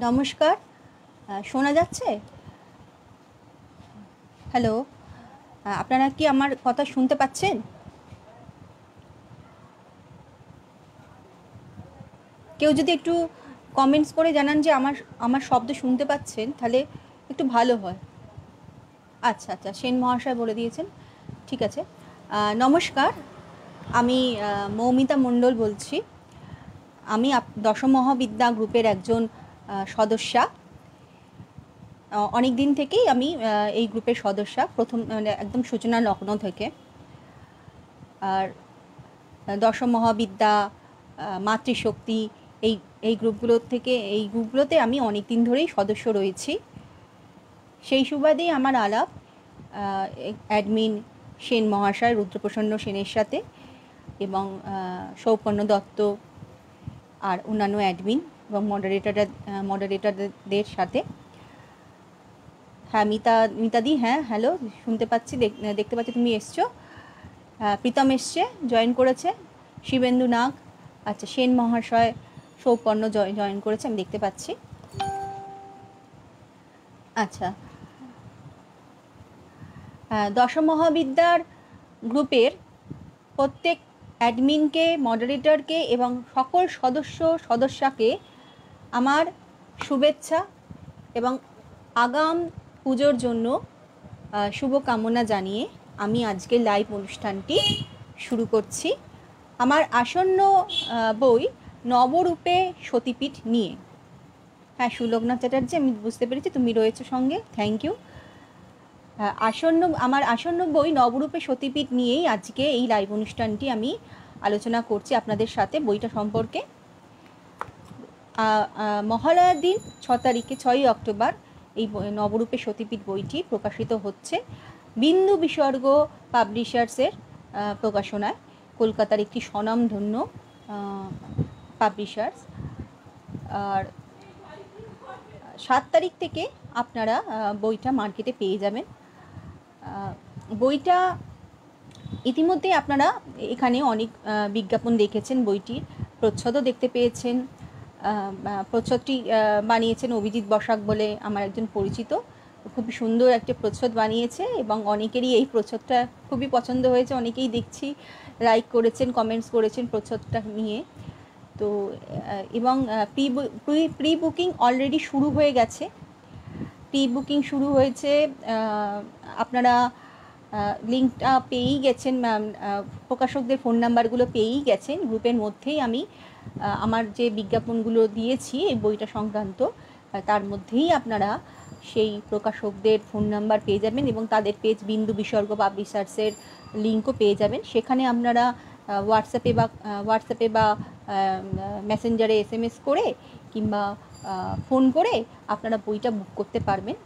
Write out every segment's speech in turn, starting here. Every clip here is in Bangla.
নমস্কার। শোনা যাচ্ছে? হ্যালো, আপনারা কি আমার কথা শুনতে পাচ্ছেন? কেউ যদি একটু কমেন্টস করে জানান যে আমার আমার শব্দ শুনতে পাচ্ছেন, তাহলে একটু ভালো হয়। আচ্ছা আচ্ছা, সেন মহাশয় বলে দিয়েছেন, ঠিক আছে। নমস্কার, আমি মৌমিতা মণ্ডল বলছি। আমি দশম মহাবিদ্যা গ্রুপের একজন সদস্যা। অনেক দিন থেকেই আমি এই গ্রুপের সদস্যা, প্রথম মানে একদম সূচনা লগ্ন থেকে। আর দশম মহাবিদ্যা, মাতৃশক্তি, এই এই গ্রুপগুলোতে আমি অনেক দিন ধরেই সদস্য রয়েছি। সেই সুবাদেই আমার আলাপ অ্যাডমিন সেন মহাশয়, রুদ্রপ্রসন্ন সেনের সাথে, এবং সৌপর্ণ দত্ত আর অন্যান্য অ্যাডমিন এবং মডারেটরদের সাথে। হ্যাঁ, মিতাদি, হ্যাঁ হ্যালো, শুনতে পাচ্ছি, দেখতে পাচ্ছি তুমি এসছো। প্রীতম এসছে, জয়েন করেছে। শিবেন্দু নাগ, আচ্ছা, সেন মহাশয়, সৌপর্ণ জয়েন করেছে, আমি দেখতে পাচ্ছি। আচ্ছা, দশম মহাবিদ্যার গ্রুপের প্রত্যেক অ্যাডমিনকে, মডারেটরকে এবং সকল সদস্যকে আমার শুভেচ্ছা এবং আগাম পুজোর জন্য শুভকামনা জানিয়ে আমি আজকের লাইভ অনুষ্ঠানটি শুরু করছি। আমার আসন্ন বই নবরূপে সতীপীঠ নিয়ে। হ্যাঁ, সুলগ্না চ্যাটার্জি, আমি বুঝতে পেরেছি তুমি রয়েছো সঙ্গে, থ্যাংক ইউ। আমার আসন্ন বই নবরূপে সতীপীঠ নিয়েই আজকে এই লাইভ অনুষ্ঠানটি আমি আলোচনা করছি আপনাদের সাথে বইটা সম্পর্কে। মহালয়ার দিন 6 অক্টোবর এই নবরূপে সতীপীঠ বইটি প্রকাশিত হচ্ছে বিন্দু বিসর্গ পাবলিশার্সের প্রকাশনায়, কলকাতার একটি স্বনামধন্য পাবলিশার্স। আর 7 তারিখ থেকে আপনারা বইটা মার্কেটে পেয়ে যাবেন। বইটা ইতিমধ্যে আপনারা এখানে অনেক বিজ্ঞাপন দেখেছেন, বইটির প্রচ্ছদও দেখতে পেয়েছেন। প্রচ্ছদটি বানিয়েছেন অভিজিৎ বসাক বলে আমার একজন পরিচিত, খুবই সুন্দর একটা প্রচ্ছদ বানিয়েছে এবং অনেকেরই এই প্রচ্ছদটা খুবই পছন্দ হয়েছে। অনেকেই দেখছি লাইক করেছেন, কমেন্টস করেছেন প্রচ্ছদটা নিয়ে। তো এবং প্রি বুকিং অলরেডি শুরু হয়ে গেছে। প্রি বুকিং শুরু হয়েছে, আপনারা লিঙ্কটা পেয়েই গেছেন, প্রকাশকদের ফোন নাম্বারগুলো পেয়েই গেছেন। গ্রুপের মধ্যেই আমি আমার যে বিজ্ঞাপনগুলো দিয়েছি এই বইটা সংক্রান্ত, তার মধ্যেই আপনারা সেই প্রকাশকদের ফোন নাম্বার পেয়ে যাবেন এবং তাদের পেজ বিন্দু বিসর্গ পাবলিশার্সের লিঙ্কও পেয়ে যাবেন। সেখানে আপনারা হোয়াটসঅ্যাপে বা মেসেঞ্জারে SMS করে কিংবা ফোন করে আপনারা বইটা বুক করতে পারবেন।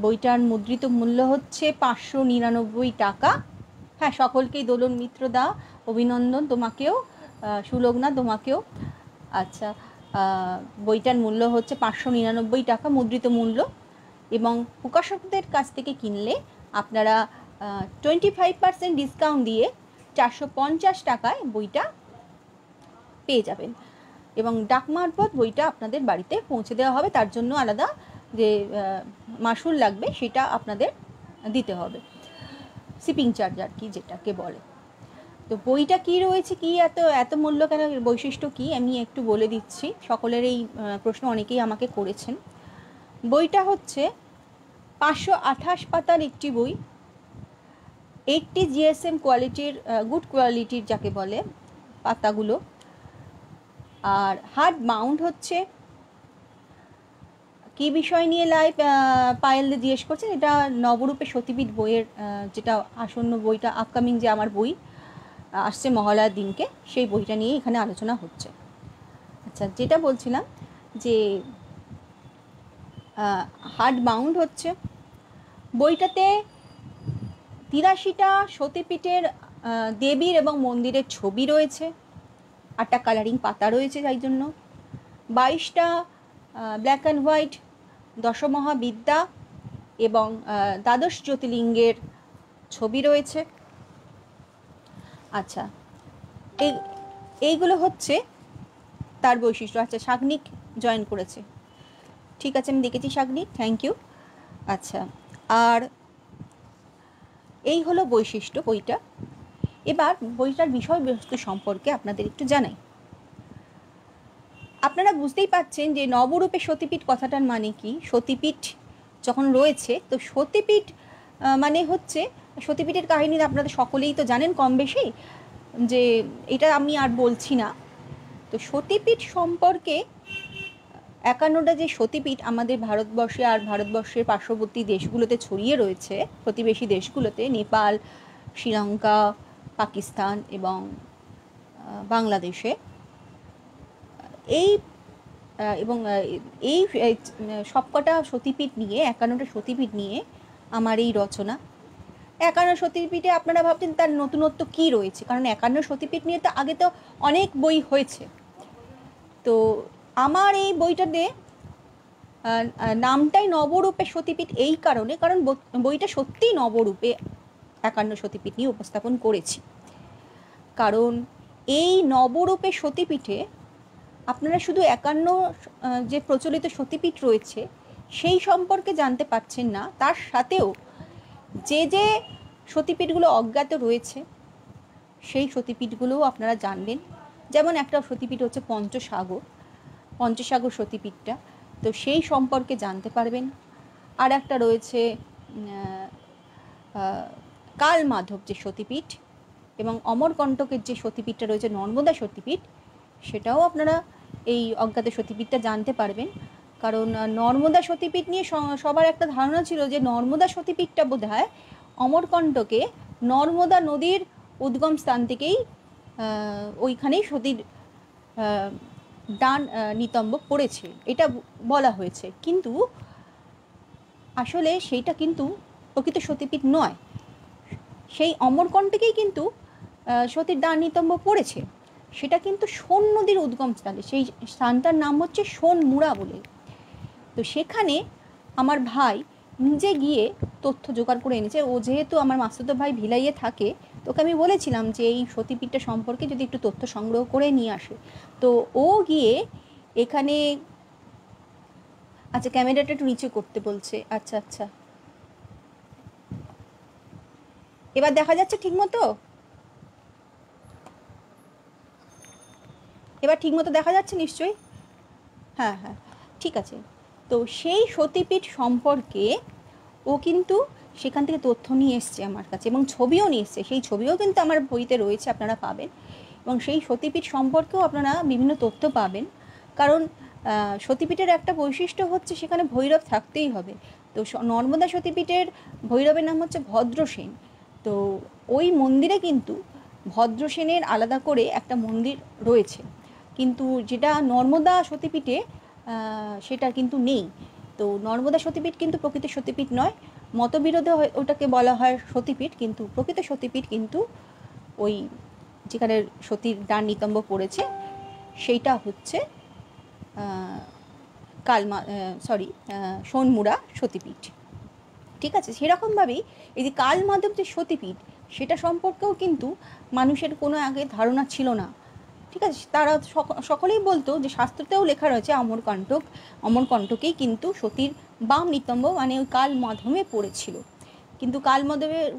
বইটার মুদ্রিত মূল্য হচ্ছে 599 টাকা। হ্যাঁ, সকলকেই দোলন মিত্র দা, অভিনন্দন তোমাকেও, সুলগ্না তোমাকেও। আচ্ছা, বইটার মূল্য হচ্ছে 599 টাকা মুদ্রিত মূল্য, এবং প্রকাশকদের কাছ থেকে কিনলে আপনারা 25% ডিসকাউন্ট দিয়ে 450 টাকায় বইটা পেয়ে যাবেন এবং ডাক মারফত বইটা আপনাদের বাড়িতে পৌঁছে দেওয়া হবে। তার জন্য আলাদা যে মাশুল লাগবে সেটা আপনাদের দিতে হবে, শিপিং চার্জ আর কি যেটাকে বলে। তো বইটা কি রয়েছে, কি এত মূল্য কেন, বৈশিষ্ট্য কি, আমি একটু বলে দিচ্ছি। সকলের এই প্রশ্ন অনেকেই আমাকে করেছেন। বইটা হচ্ছে 528 পাতার একটি বই, 80 GSM কোয়ালিটির, গুড কোয়ালিটির যাকে বলে পাতাগুলো। আর হার্ড বাউন্ড হচ্ছে। কী বিষয় নিয়ে লাইভ পায়েল জিজ্ঞেস করছেন? এটা নবরূপে সতীপীঠ বইয়ের যেটা আসন্ন বইটা, আপকামিং যে আমার বই আসছে মহালয়ার দিনকে, সেই বইটা নিয়ে এখানে আলোচনা হচ্ছে। আচ্ছা, যেটা বলছিলাম যে হার্ড বাউন্ড হচ্ছে, বইটাতে 83টা সতীপীঠের দেবীর এবং মন্দিরের ছবি রয়েছে, 8টা কালারিং পাতা রয়েছে, তাই জন্য 22টা ব্ল্যাক অ্যান্ড হোয়াইট দশমহাবিদ্যা এবং দ্বাদশ জ্যোতির্লিঙ্গের ছবি রয়েছে। আচ্ছা, এইগুলো হচ্ছে তার বৈশিষ্ট্য। আচ্ছা, সাগ্নিক জয়েন করেছে, ঠিক আছে, আমি দেখেছি শাগনি, থ্যাংক ইউ। আচ্ছা, আর এই হলো বৈশিষ্ট্য বইটা। এবার বইটার বিষয়বস্তু সম্পর্কে আপনাদের একটু জানাই। আপনারা বুঝতেই পারছেন যে নবরূপে সতীপীঠ কথাটার মানে কি। সতীপীঠ যখন রয়েছে, তো সতীপীঠ মানে হচ্ছে, সতীপীঠের কাহিনী আপনারা সকলেই তো জানেন কম বেশি, যে এটা আমি আর বলছি না। তো সতীপীঠ সম্পর্কে 51টা যে সতীপীঠ আমাদের ভারতবর্ষে আর ভারতবর্ষের পার্শ্ববর্তী দেশগুলোতে ছড়িয়ে রয়েছে, প্রতিবেশী দেশগুলোতে, নেপাল, শ্রীলঙ্কা, পাকিস্তান এবং বাংলাদেশে, এই এবং এই সবকটা সতীপীঠ নিয়ে, 51টা সতীপীঠ নিয়ে আমার এই রচনা। 51 সতীপীঠে আপনারা ভাবছেন তার নতুনত্ব কী রয়েছে, কারণ 51 সতীপীঠ নিয়ে তো আগে তো অনেক বই হয়েছে। তো আমার এই বইটাতে নামটাই নবরূপে সতীপীঠ এই কারণে, কারণ বইটা সত্যিই নবরূপে 51 সতীপীঠ নিয়ে উপস্থাপন করেছি। কারণ এই নবরূপে সতীপীঠে আপনারা শুধু 51 যে প্রচলিত সতীপীঠ রয়েছে সেই সম্পর্কে জানতে পারছেন না, তার সাথেও যে যে সতীপীঠগুলো অজ্ঞাত রয়েছে সেই সতীপীঠগুলোও আপনারা জানবেন। যেমন একটা সতীপীঠ হচ্ছে পঞ্চসাগর সতীপীঠটা, তো সেই সম্পর্কে জানতে পারবেন। আর একটা রয়েছে কালমাধব যে সতীপীঠ, এবং অমরকণ্টকের যে সতীপীঠটা রয়েছে নর্মদা সতীপীঠ, সেটাও আপনারা এই অজ্ঞাত সতীপীঠটা জানতে পারবেন। কারণ নর্মদা সতীপীঠ নিয়ে সবার একটা ধারণা ছিল যে নর্মদা সতীপীঠটা বোধহয় অমরকণ্টকে নর্মদা নদীর উদ্গম স্থান থেকেই ওইখানেই সতীর ডান নিতম্ব পড়েছে, এটা বলা হয়েছে। কিন্তু আসলে সেইটা কিন্তু প্রকৃত সতীপীঠ নয়। সেই অমরকণ্টকেই কিন্তু সতীর ডান নিতম্ব পড়েছে, সেটা কিন্তু সোন নদীর উদ্গম স্থানে, সেই স্থানটার নাম হচ্ছে সোনমুড়া বলে। তো সেখানে আমার ভাই নিজে গিয়ে তথ্য জোগাড় করে এনেছে। ও যেহেতু আমার মাস্তুতো ভাই ভিলাইয়ে থাকে, তোকে আমি বলেছিলাম যে এই সতীপীঠটা সম্পর্কে যদি একটু তথ্য সংগ্রহ করে নিয়ে আসে, তো ও গিয়ে এখানে, আচ্ছা ক্যামেরাটা একটু নিচে করতে বলছে, আচ্ছা আচ্ছা এবার দেখা যাচ্ছে ঠিক মতো, এবার ঠিক মতো দেখা যাচ্ছে নিশ্চয়ই? হ্যাঁ হ্যাঁ, ঠিক আছে। তো সেই সতীপীঠ সম্পর্কে ও কিন্তু সেখান থেকে তথ্য নিয়ে এসছে আমার কাছে, এবং ছবিও নিয়ে এসছে। সেই ছবিও কিন্তু আমার বইতে রয়েছে, আপনারা পাবেন। এবং সেই সতীপীঠ সম্পর্কেও আপনারা বিভিন্ন তথ্য পাবেন। কারণ সতীপীঠের একটা বৈশিষ্ট্য হচ্ছে সেখানে ভৈরব থাকতেই হবে। তো নর্মদা সতীপীঠের ভৈরবের নাম হচ্ছে ভদ্রসেন। তো ওই মন্দিরে কিন্তু ভদ্রসেনের আলাদা করে একটা মন্দির রয়েছে, কিন্তু যেটা নর্মদা সতীপীঠে সেটা কিন্তু নেই। তো নর্মদা সতীপীঠ কিন্তু প্রকৃত সতীপীঠ নয়, মতবিরোধে ওটাকে বলা হয় সতীপীঠ, কিন্তু প্রকৃত সতীপীঠ কিন্তু ওই যেখানে সতীর ডান নিতম্ব পড়েছে সেইটা হচ্ছে সোনমুড়া সতীপীঠ। ঠিক আছে, সেরকমভাবেই এই যে কালমাধব যে সতীপীঠ, সেটা সম্পর্কেও কিন্তু মানুষের কোনো আগে ধারণা ছিল না। ঠিক আছে, তারা সকলেই বলতো যে শাস্ত্রতেও লেখা রয়েছে অমরকণ্টকেই কিন্তু সতীর বাম নিতম্ব মানে ওই কালমাধবে পড়েছিল, কিন্তু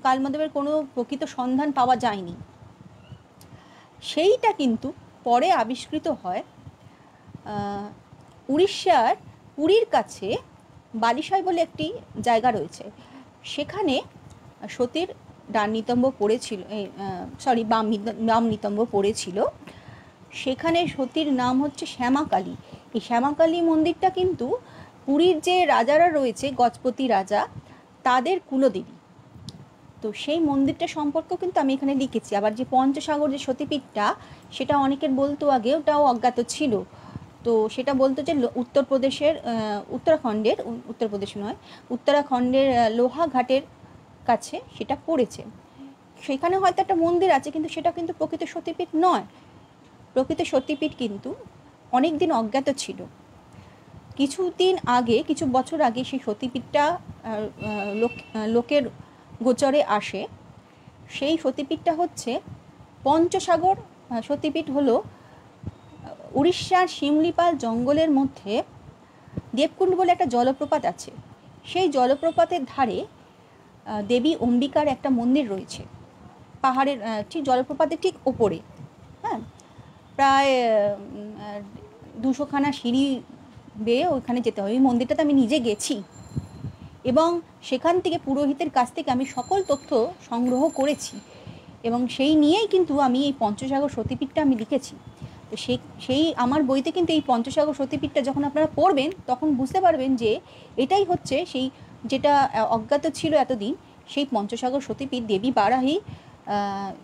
কালমাধবের কোনো প্রকৃত সন্ধান পাওয়া যায়নি। সেইটা কিন্তু পরে আবিষ্কৃত হয় উড়িষ্যার পুরীর কাছে বালিসাই বলে একটি জায়গা রয়েছে, সেখানে সতীর ডান নিতম্ব পড়েছিল, বাম নিতম্ব পড়েছিল। সেখানে সতীর নাম হচ্ছে শ্যামাকালী। এই শ্যামাকালী মন্দিরটা কিন্তু পুরীর যে রাজারা রয়েছে, গজপতি রাজা, তাদের কুলদেবী। তো সেই মন্দিরটা সম্পর্কেও কিন্তু আমি এখানে লিখেছি। আবার যে পঞ্চসাগর যে সতীপীঠটা, সেটা অনেকের বলতো আগে, ওটাও অজ্ঞাত ছিল। তো সেটা বলতো যে উত্তরাখণ্ডের লোহাঘাটের কাছে সেটা পড়েছে। সেখানে হয়তো একটা মন্দির আছে, কিন্তু সেটা কিন্তু প্রকৃত সতীপীঠ নয়। প্রকৃত সতীপীঠ কিন্তু অনেক দিন অজ্ঞাত ছিল। কিছু বছর আগে সেই সতীপীঠটা লোকের গোচরে আসে। সেই সতীপীঠটা হচ্ছে পঞ্চসাগর সতীপীঠ, হলো উড়িষ্যার শিমলিপাল জঙ্গলের মধ্যে দেবকুণ্ড বলে একটা জলপ্রপাত আছে, সেই জলপ্রপাতের ধারে দেবী অম্বিকার একটা মন্দির রয়েছে, পাহাড়ের ঠিক জলপ্রপাতের ঠিক ওপরে। হ্যাঁ, প্রায় 200খানা সিঁড়ি বেয়ে ওইখানে যেতে হয়। ওই মন্দিরটাতে আমি নিজে গেছি এবং সেখান থেকে পুরোহিতের কাছ থেকে আমি সকল তথ্য সংগ্রহ করেছি এবং সেই নিয়েই কিন্তু আমি এই পঞ্চসাগর সতীপীঠটা আমি লিখেছি। তো সেই আমার বইতে কিন্তু এই পঞ্চসাগর সতীপীঠটা যখন আপনারা পড়বেন তখন বুঝতে পারবেন যে এটাই হচ্ছে সেই যেটা অজ্ঞাত ছিল এতদিন, সেই পঞ্চসাগর সতীপীঠ দেবী বারাহী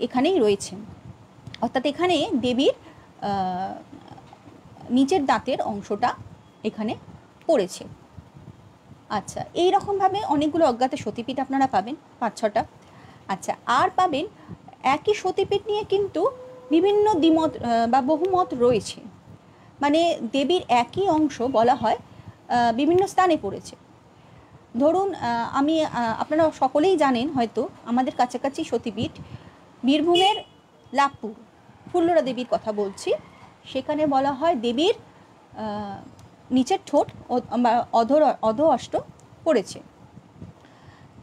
এখানেই রয়েছেন। অর্থাৎ এখানে দেবীর নিচের দাঁতের অংশটা এখানে পড়েছে। আচ্ছা, এই রকমভাবে অনেকগুলো অজ্ঞাত সতীপীঠ আপনারা পাবেন, 5-6টা। আচ্ছা, আর পাবেন একই সতীপীঠ নিয়ে কিন্তু বিভিন্ন দ্বিমত বা বহুমত রয়েছে। মানে দেবীর একই অংশ বলা হয় বিভিন্ন স্থানে পড়েছে। ধরুন আপনারা সকলেই জানেন হয়তো আমাদের কাছাকাছি সতীপীঠ বীরভূমের লাভপুর ফুল্লরা দেবীর কথা বলছি। সেখানে বলা হয় দেবীর নিচের ঠোঁট অধ অষ্ট পড়েছে।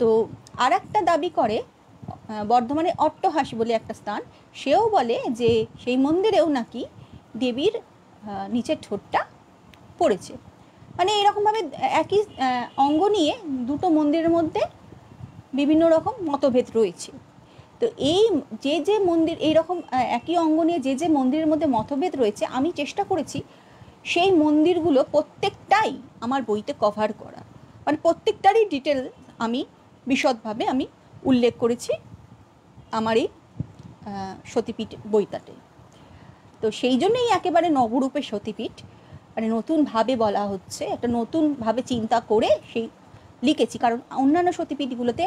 তো আর একটা দাবি করে বর্ধমানে অট্টহাসি বলে একটা স্থান, সেও বলে যে সেই মন্দিরেও নাকি দেবীর নিচের ঠোঁটটা পড়েছে। মানে এরকমভাবে একই অঙ্গ নিয়ে দুটো মন্দিরের মধ্যে বিভিন্ন রকম মতভেদ রয়েছে। তো এই যে মন্দির এইরকম একই অঙ্গ নিয়ে যে মন্দিরের মধ্যে মতভেদ রয়েছে, আমি চেষ্টা করেছি সেই মন্দিরগুলো প্রত্যেকটাই আমার বইতে কভার করা, মানে প্রত্যেকটারই ডিটেল আমি বিশদভাবে আমি উল্লেখ করেছি আমার এই সতীপীঠ বইটাতে। তো সেই জন্যই একেবারে নবরূপের সতীপীঠ, মানে নতুনভাবে বলা হচ্ছে, একটা নতুনভাবে চিন্তা করে সেই লিখেছি। কারণ অন্যান্য সতীপীঠগুলোতে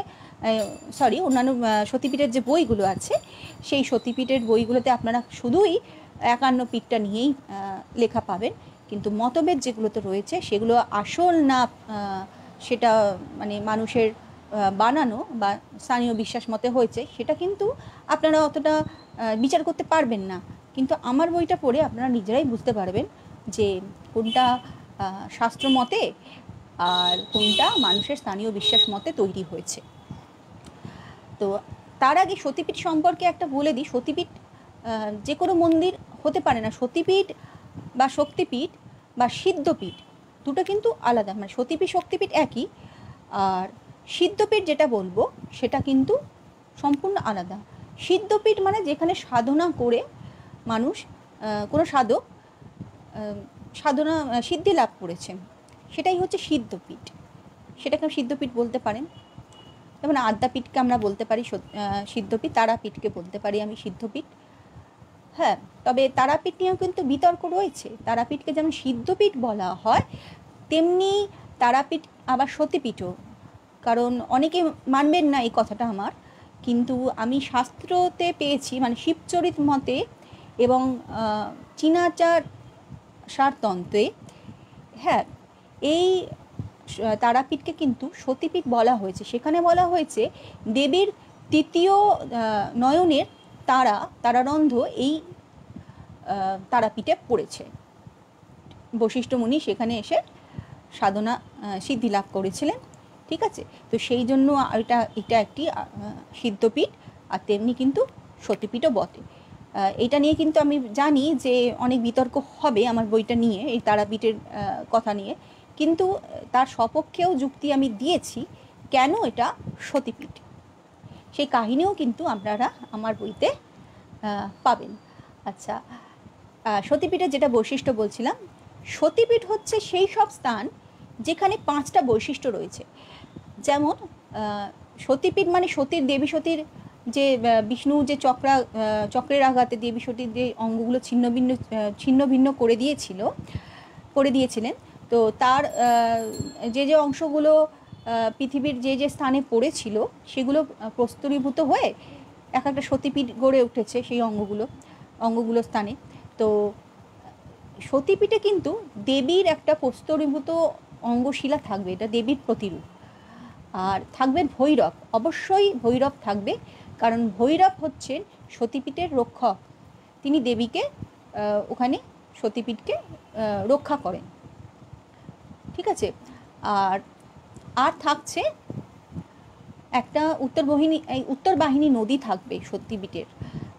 অন্যান্য সতীপীঠের যে বইগুলো আছে সেই সতীপীঠের বইগুলোতে আপনারা শুধুই 51 পীঠটা নিয়েই লেখা পাবেন, কিন্তু মতভেদ যেগুলোতে রয়েছে সেগুলো আসল না সেটা মানে মানুষের বানানো বা স্থানীয় বিশ্বাস মতে হয়েছে, সেটা কিন্তু আপনারা অতটা বিচার করতে পারবেন না। কিন্তু আমার বইটা পড়ে আপনারা নিজেরাই বুঝতে পারবেন যে কোনটা শাস্ত্র মতে আর কোনটা মানুষের স্থানীয় বিশ্বাস মতে তৈরি হয়েছে। তো তার আগে সতীপীঠ সম্পর্কে একটা বলে দিই। সতীপীঠ যে কোনো মন্দির হতে পারে না। সতীপীঠ বা শক্তিপীঠ বা সিদ্ধপীঠ দুটো কিন্তু আলাদা। মানে সতীপীঠ শক্তিপীঠ একই, আর সিদ্ধপীঠ যেটা বলবো সেটা কিন্তু সম্পূর্ণ আলাদা। সিদ্ধপীঠ মানে যেখানে সাধনা করে মানুষ কোনো সাধক সাধনা সিদ্ধি লাভ করেছেন, সেটাই হচ্ছে সিদ্ধপীঠ। সেটাকে সিদ্ধপীঠ বলতে পারেন। যেমন আদ্যাপীঠকে আমরা বলতে পারি সিদ্ধপীঠ, তারাপীঠকে বলতে পারি আমি সিদ্ধপীঠ। হ্যাঁ, তবে তারাপীঠ নিয়েও কিন্তু বিতর্ক রয়েছে। তারাপীঠকে যেমন সিদ্ধপীঠ বলা হয়, তেমনি তারাপীঠ আবার সতীপীঠও। কারণ অনেকে মানবেন না এই কথাটা আমার, কিন্তু আমি শাস্ত্রতে পেয়েছি, মানে শিবচরিত মতে এবং চীনাচার সারতন্ত্রে, হ্যাঁ, এই তারাপীঠকে কিন্তু সতীপীঠ বলা হয়েছে। সেখানে বলা হয়েছে দেবীর তৃতীয় নয়নের তারারন্ধ্র এই তারাপীঠে পড়েছে। বশিষ্ঠ মুনি সেখানে এসে সাধনা সিদ্ধি লাভ করেছিলেন। ঠিক আছে, তো সেই জন্য এটা একটি সিদ্ধপীঠ, আর তেমনি কিন্তু সতীপীঠও বটে। এটা নিয়ে কিন্তু আমি জানি যে অনেক বিতর্ক হবে আমার বইটা নিয়ে, এই তারাপীঠের কথা নিয়ে, কিন্তু তার সপক্ষেও যুক্তি আমি দিয়েছি কেন এটা সতীপীঠ। সেই কাহিনীও কিন্তু আপনারা আমার বইতে পাবেন। আচ্ছা, সতীপীঠের যেটা বৈশিষ্ট্য বলছিলাম, সতীপীঠ হচ্ছে সেই সব স্থান যেখানে 5টা বৈশিষ্ট্য রয়েছে। যেমন সতীপীঠ মানে সতীর, দেবী সতীর যে বিষ্ণু যে চক্রের আঘাতে দেবী সতীর যে অঙ্গগুলো ছিন্ন ভিন্ন করে দিয়েছিলেন, তো তার যে অংশগুলো পৃথিবীর যে স্থানে পড়েছিল সেগুলো প্রস্তরীভূত হয়ে একটা সতীপীঠ গড়ে উঠেছে সেই অঙ্গগুলো স্থানে। তো সতীপীঠে কিন্তু দেবীর একটা প্রস্তরীভূত অঙ্গশিলা থাকবে, এটা দেবীর প্রতিরূপ। আর থাকবে ভৈরব, অবশ্যই ভৈরব থাকবে, কারণ ভৈরব হচ্ছেন সতীপীঠের রক্ষক। তিনি দেবীকে ওখানে সতীপীঠকে রক্ষা করেন। ঠিক আছে। আর আর থাকছে একটা উত্তরবাহিনী নদী থাকবে সতীপীঠের,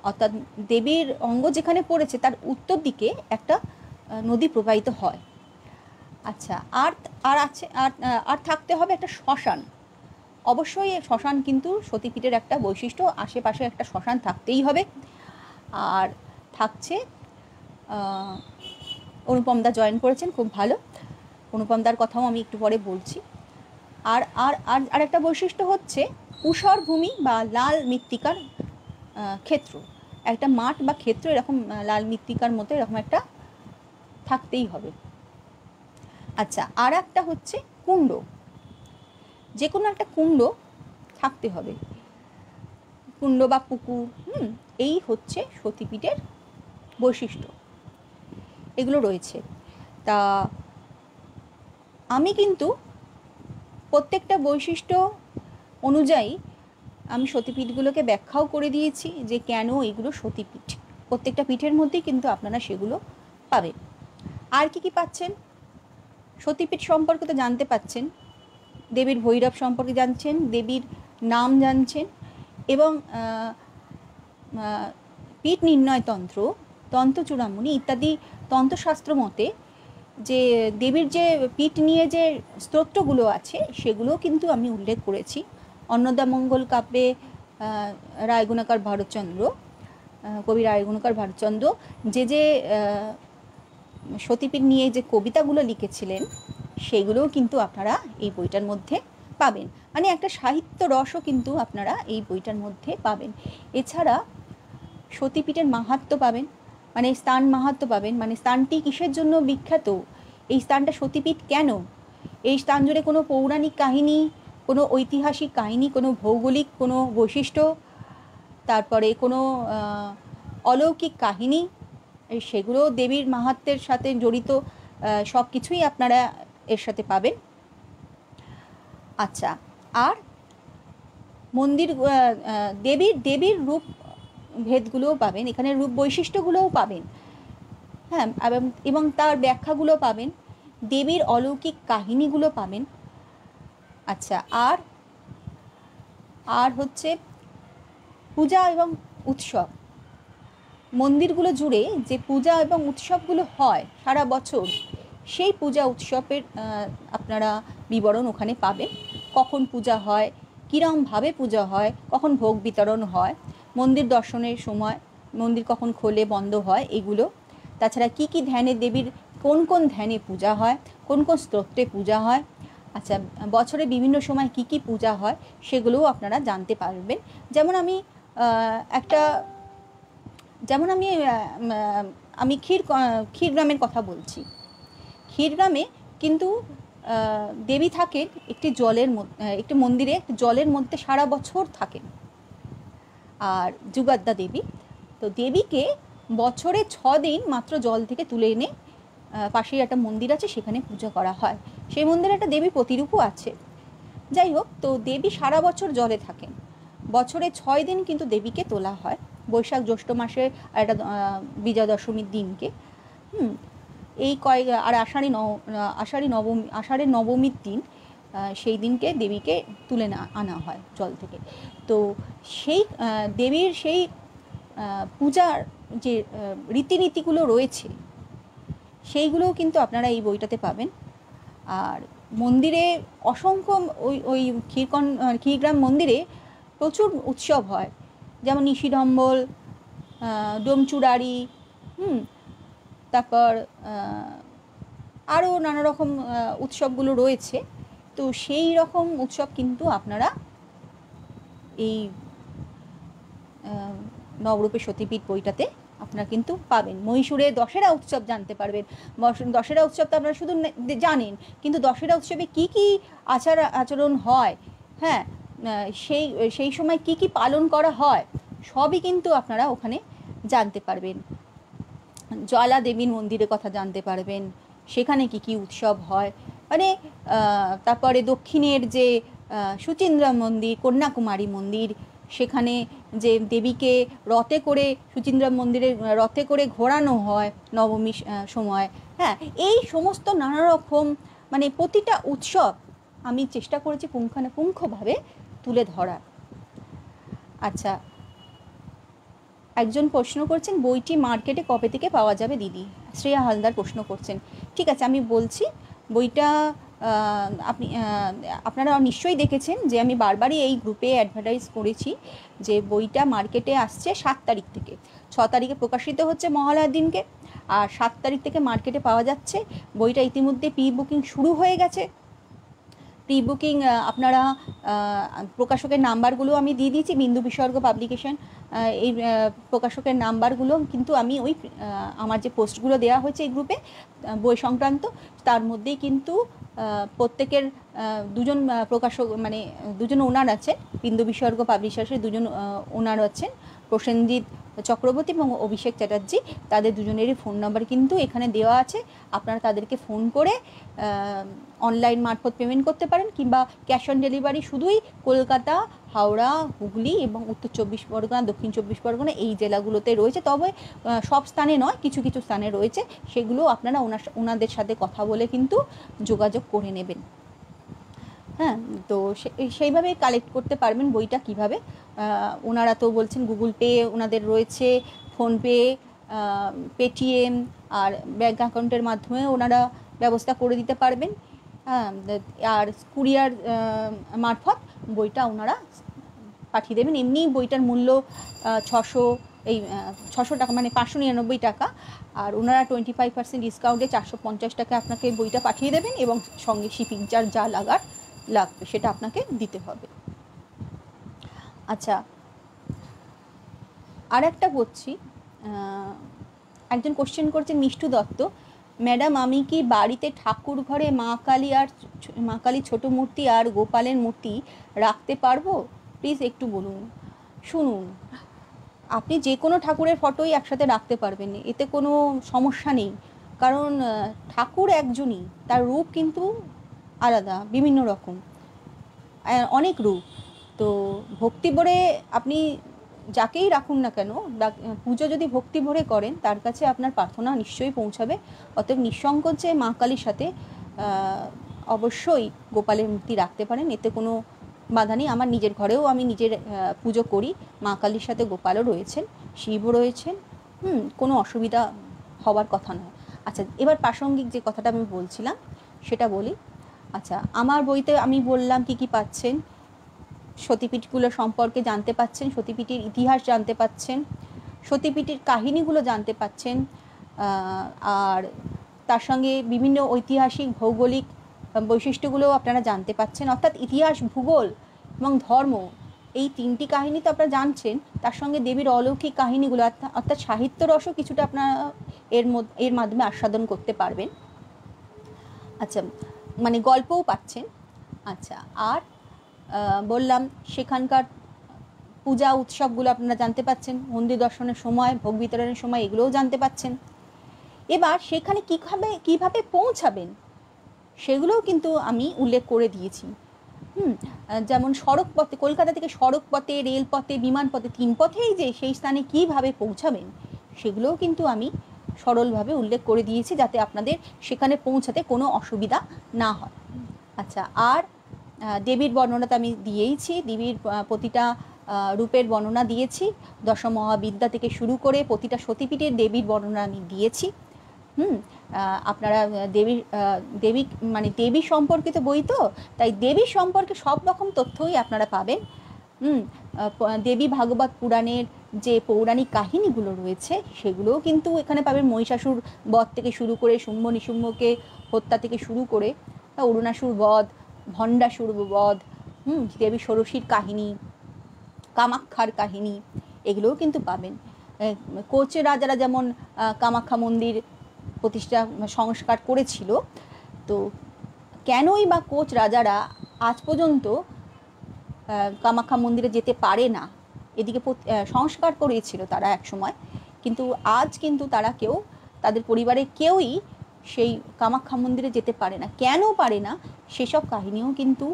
অর্থাৎ দেবীর অঙ্গ যেখানে পড়েছে তার উত্তর দিকে একটা নদী প্রবাহিত হয়। আচ্ছা, আর আর আছে আর থাকতে হবে একটা শ্মশান। অবশ্যই শ্মশান কিন্তু সতীপীঠের একটা বৈশিষ্ট্য, আশেপাশে একটা শ্মশান থাকতেই হবে। আর থাকছে অনুপমদা জয়েন করেছেন, খুব ভালো। অনুপমদার কথাও আমি একটু পরে বলছি। আর আর আর আর একটা বৈশিষ্ট্য হচ্ছে ঊষর ভূমি বা লাল মৃত্তিকার ক্ষেত্র, একটা মাঠ বা ক্ষেত্র এরকম লাল মৃত্তিকার মতো এরকম একটা থাকতেই হবে। আচ্ছা, আর একটা হচ্ছে কুণ্ড, যে কোনো একটা কুণ্ড থাকতে হবে, কুণ্ড বা পুকুর। এই হচ্ছে সতীপীঠের বৈশিষ্ট্য, এগুলো রয়েছে। তা আমি কিন্তু প্রত্যেকটা বৈশিষ্ট্য অনুযায়ী আমি সতীপীঠগুলোকে ব্যাখ্যাও করে দিয়েছি যে কেন এগুলো সতীপীঠ। প্রত্যেকটা পীঠের মধ্যেই কিন্তু আপনারা সেগুলো পাবেন। আর কি কি পাচ্ছেন? সতীপীঠ সম্পর্কে তো জানতে পাচ্ছেন, দেবীর ভৈরব সম্পর্কে জানছেন, দেবীর নাম জানছেন, এবং পীঠ নির্ণয়তন্ত্র, তন্ত্রচূড়ামণি ইত্যাদি তন্ত্রশাস্ত্র মতে যে দেবীর যে পীঠ নিয়ে যে স্তোত্রগুলো আছে সেগুলো কিন্তু আমি উল্লেখ করেছি। অন্নদামঙ্গল কাব্যে রায়গুণাকর ভারতচন্দ্র, কবি রায়গুণাকর ভারতচন্দ্র যে সতীপীঠ নিয়ে যে কবিতাগুলো লিখেছিলেন সেগুলোও কিন্তু আপনারা এই বইটার মধ্যে পাবেন। মানে একটা সাহিত্য রসও কিন্তু আপনারা এই বইটার মধ্যে পাবেন। এছাড়া সতীপীঠের মাহাত্ম্য পাবেন, মানে স্থান মাহাত্ম্য পাবেন, মানে স্থানটি কিসের জন্য বিখ্যাত, এই স্থানটা সতীপীঠ কেন, এই স্থান জুড়ে কোনো পৌরাণিক কাহিনী, কোনো ঐতিহাসিক কাহিনী, কোনো ভৌগোলিক কোনো বৈশিষ্ট্য, তারপরে কোনো অলৌকিক কাহিনী, সেগুলো দেবীর মাহাত্ম্যের সাথে জড়িত সব কিছুই আপনারা এর সাথে পাবেন। আচ্ছা, আর মন্দির দেবীর রূপ ভেদগুলোও পাবেন, এখানে রূপ বৈশিষ্ট্যগুলোও পাবেন, হ্যাঁ, এবং তার ব্যাখ্যাগুলো পাবেন, দেবীর অলৌকিক কাহিনীগুলো পাবেন। আচ্ছা, আর হচ্ছে পূজা এবং উৎসব, মন্দিরগুলো জুড়ে যে পূজা এবং উৎসবগুলো হয় সারা বছর, সেই পূজা উৎসবের আপনারা বিবরণ ওখানে পাবেন। কখন পূজা হয়, কীরমভাবে পূজা হয়, কখন ভোগ বিতরণ হয়, মন্দির দর্শনের সময় মন্দির কখন খোলে বন্ধ হয়, এগুলো। তাছাড়া কি কি ধ্যানে দেবীর কোন কোন ধ্যানে পূজা হয়, কোন কোন স্তোত্রে পূজা হয়। আচ্ছা, বছরে বিভিন্ন সময় কি কি পূজা হয় সেগুলোও আপনারা জানতে পারবেন। যেমন আমি ক্ষীরগ্রামের কথা বলছি। ক্ষীরগ্রামে কিন্তু দেবী থাকেন একটি মন্দিরে, একটি জলের মধ্যে সারা বছর থাকেন, আর যুগাদ্দা দেবী। তো দেবীকে বছরে 6 দিন মাত্র জল থেকে তুলে এনে পাশেই একটা মন্দির আছে সেখানে পূজা করা হয়। সেই মন্দিরে একটা দেবী প্রতিরূপও আছে। যাই হোক, তো দেবী সারা বছর জলে থাকেন, বছরে 6 দিন কিন্তু দেবীকে তোলা হয়, বৈশাখ জ্যৈষ্ঠ মাসে একটা বিজয়া দশমীর দিনকে। আর আষাঢ়ের নবমীর দিন, সেই দিনকে দেবীকে তুলে আনা হয় জল থেকে। তো সেই দেবীর সেই পূজার যে রীতিনীতিগুলো রয়েছে সেইগুলোও কিন্তু আপনারা এই বইটাতে পাবেন। আর মন্দিরে অসংখ্য ওই ক্ষীরগ্রাম মন্দিরে প্রচুর উৎসব হয়, যেমন নিশিডম্বল, ডোমচুড়ারি, তারপর আরও নানা রকম উৎসবগুলো রয়েছে। তো সেই রকম উৎসব কিন্তু আপনারা এই নবরূপে সতীপীঠ বইটাতে আপনারা কিন্তু পাবেন। মহীশূরে দশেরা উৎসব জানতে পারবেন। দশেরা উৎসব তো আপনারা শুধু জানেন, কিন্তু দশেরা উৎসবে কি কি আচরণ হয়, হ্যাঁ, সেই সময় কি কি পালন করা হয় সবই কিন্তু আপনারা ওখানে জানতে পারবেন। জ্বালা দেবীর মন্দিরের কথা জানতে পারবেন, সেখানে কি কি উৎসব হয়, মানে তারপরে দক্ষিণের যে সুচিন্দ্রা মন্দির, কন্যাকুমারী মন্দির, সেখানে যে দেবীকে রথে করে সুচিন্দ্রা মন্দিরে রথে করে ঘোরানো হয় নবমীর সময়, হ্যাঁ, এই সমস্ত নানা রকম মানে প্রতিটা উৎসব আমি চেষ্টা করেছি পুঙ্খানুপুঙ্খভাবে তুলে ধরার। আচ্ছা, একজন প্রশ্ন করছেন বইটি মার্কেটে কবে থেকে পাওয়া যাবে দিদি? শ্রেয়া হালদার প্রশ্ন করছেন। ঠিক আছে, আমি বলছি। বইটা আপনারা নিশ্চয়ই দেখেছেন যে আমি বারবারই এই গ্রুপে অ্যাডভার্টাইজ করেছি যে বইটা মার্কেটে আসছে 7 তারিখ থেকে। 6 তারিখে প্রকাশিত হচ্ছে মহালয়ার দিনকে, আর 7 তারিখ থেকে মার্কেটে পাওয়া যাচ্ছে। বইটা ইতিমধ্যে প্রি বুকিং শুরু হয়ে গেছে। প্রি বুকিং আপনারা প্রকাশকের নাম্বারগুলো আমি দিয়ে দিয়েছি, বিন্দু বিসর্গ পাবলিকেশন। এই প্রকাশকের নাম্বারগুলো কিন্তু আমি ওই আমার যে পোস্টগুলো দেওয়া হয়েছে এই গ্রুপে বই সংক্রান্ত, তার মধ্যেই কিন্তু প্রত্যেকের দুজন প্রকাশক মানে দুজন ওনার আছে, বিন্দু বিসর্গ পাবলিশার্সের দুজন ওনার আছেন, প্রসেনজিৎ চক্রবর্তী এবং অভিষেক চ্যাটার্জি। তাদের দুজনেরই ফোন নাম্বার কিন্তু এখানে দেওয়া আছে। আপনারা তাদেরকে ফোন করে অনলাইন মারফত পেমেন্ট করতে পারেন, কিংবা ক্যাশ অন ডেলিভারি শুধুই কলকাতা, হাওড়া, হুগলি এবং উত্তর 24 পরগনা, দক্ষিণ 24 পরগনা এই জেলাগুলোতে রয়েছে। তবে সব স্থানে নয়, কিছু কিছু স্থানে রয়েছে। সেগুলো আপনারা ওনাদের সাথে কথা বলে কিন্তু যোগাযোগ করে নেবেন। হ্যাঁ, তো সেইভাবে কালেক্ট করতে পারবেন বইটা। কিভাবে ওনারা তো বলছেন গুগল পে ওনাদের রয়েছে, ফোনপে, পেটিএম আর ব্যাঙ্ক অ্যাকাউন্টের মাধ্যমে ওনারা ব্যবস্থা করে দিতে পারবেন। হ্যাঁ, আর কুরিয়ার মারফত বইটা ওনারা পাঠিয়ে দেবেন। এমনি বইটার মূল্য 600 টাকা, মানে 599 টাকা। আর ওনারা 25% ডিসকাউন্টে 450 টাকা আপনাকে বইটা পাঠিয়ে দেবেন, এবং সঙ্গে শিপিং চার্জ যা লাগবে সেটা আপনাকে দিতে হবে। আচ্ছা, আর একটা বলছি, একজন কোশ্চেন করছেন মিষ্টু দত্ত, ম্যাডাম আমি কি বাড়িতে ঠাকুর ঘরে মা কালী ছোট মূর্তি আর গোপালের মূর্তি রাখতে পারবো? প্লিজ একটু বলুন। শুনুন, আপনি যে কোনো ঠাকুরের ফটোই একসাথে রাখতে পারবেন, এতে কোনো সমস্যা নেই। কারণ ঠাকুর একজনই, তার রূপ কিন্তু আলাদা, বিভিন্ন রকম, অনেক রূপ। তো ভক্তি ভরে আপনি যাকেই রাখুন না কেন, পুজো যদি ভক্তি ভরে করেন, তার কাছে আপনার প্রার্থনা নিশ্চয়ই পৌঁছাবে। অতএব নিঃসংকোচে মা কালীর সাথে অবশ্যই গোপালের মূর্তি রাখতে পারেন, এতে কোনো বাধা নেই। আমার নিজের ঘরেও আমি নিজের পুজো করি, মা কালীর সাথে গোপালও রয়েছেন, শিবও রয়েছেন। কোনো অসুবিধা হওয়ার কথা নয়। আচ্ছা, এবার প্রাসঙ্গিক যে কথাটা আমি বলছিলাম সেটা বলি। আচ্ছা, আমার বইতে আমি বললাম কি কি পাচ্ছেন। সতীপীঠগুলো সম্পর্কে জানতে পাচ্ছেন, সতীপীঠের ইতিহাস জানতে পাচ্ছেন, সতীপীঠের কাহিনীগুলো জানতে পাচ্ছেন, আর তার সঙ্গে বিভিন্ন ঐতিহাসিক ভৌগোলিক বৈশিষ্ট্যগুলো আপনারা জানতে পাচ্ছেন। অর্থাৎ ইতিহাস, ভূগোল এবং ধর্ম, এই 3টি কাহিনী তো আপনারা জানছেন, তার সঙ্গে দেবীর অলৌকিক কাহিনীগুলো, অর্থাৎ সাহিত্য রসও কিছুটা আপনারা এর মাধ্যমে আস্বাদন করতে পারবেন। আচ্ছা, মানে গল্পও পাচ্ছেন। আচ্ছা, আর বললাম সেখানকার পূজা উৎসবগুলো আপনারা জানতে পাচ্ছেন, মন্দির দর্শনের সময়, ভোগ বিতরণের সময় এগুলোও জানতে পাচ্ছেন। এবার সেখানে কিভাবে পৌঁছাবেন সেগুলোও কিন্তু আমি উল্লেখ করে দিয়েছি। যেমন সড়ক পথে, কলকাতা থেকে সড়ক পথে, রেলপথে, বিমান পথে, 3 পথেই যে সেই স্থানে কিভাবে পৌঁছাবেন সেগুলোও কিন্তু আমি সরলভাবে উল্লেখ করে দিয়েছি, যাতে আপনাদের সেখানে পৌঁছাতে কোনো অসুবিধা না হয়। আচ্ছা, আর দেবীর বর্ণনা তো আমি দিয়েইছি, দেবীর প্রতিটা রূপের বর্ণনা দিয়েছি, দশমহাবিদ্যা থেকে শুরু করে প্রতিটা সতীপীঠের দেবীর বর্ণনা আমি দিয়েছি। আপনারা দেবী মানে দেবী সম্পর্কিত বই তো, তাই দেবী সম্পর্কে সব রকম তথ্যই আপনারা পাবেন। দেবী ভাগবত পুরাণের যে পৌরাণিক কাহিনীগুলো রয়েছে সেগুলোও কিন্তু এখানে পাবেন। মহিষাসুর বধ থেকে শুরু করে, শুম্ভ নিশুম্ভকে হত্যা থেকে শুরু করে, অরুণাসুর বধ, ভণ্ডাসুর বধ, দেবী ষোড়শীর কাহিনী, কামাক্ষার কাহিনী, এগুলোও কিন্তু পাবেন। কোচের রাজারা যেমন কামাখ্যা মন্দির প্রতিষ্ঠা সংস্কার করেছিল, তো কেনই বা কোচ রাজারা আজ পর্যন্ত কামাখ্যা মন্দিরে যেতে পারে না, এদিকে সংস্কার করেছিল তারা এক সময়, কিন্তু আজ কিন্তু তারা কেউ, তাদের পরিবারের কেউই সেই কামাখ্যা মন্দিরে যেতে পারে না। কেন পারে না সেসব কাহিনীও কিন্তু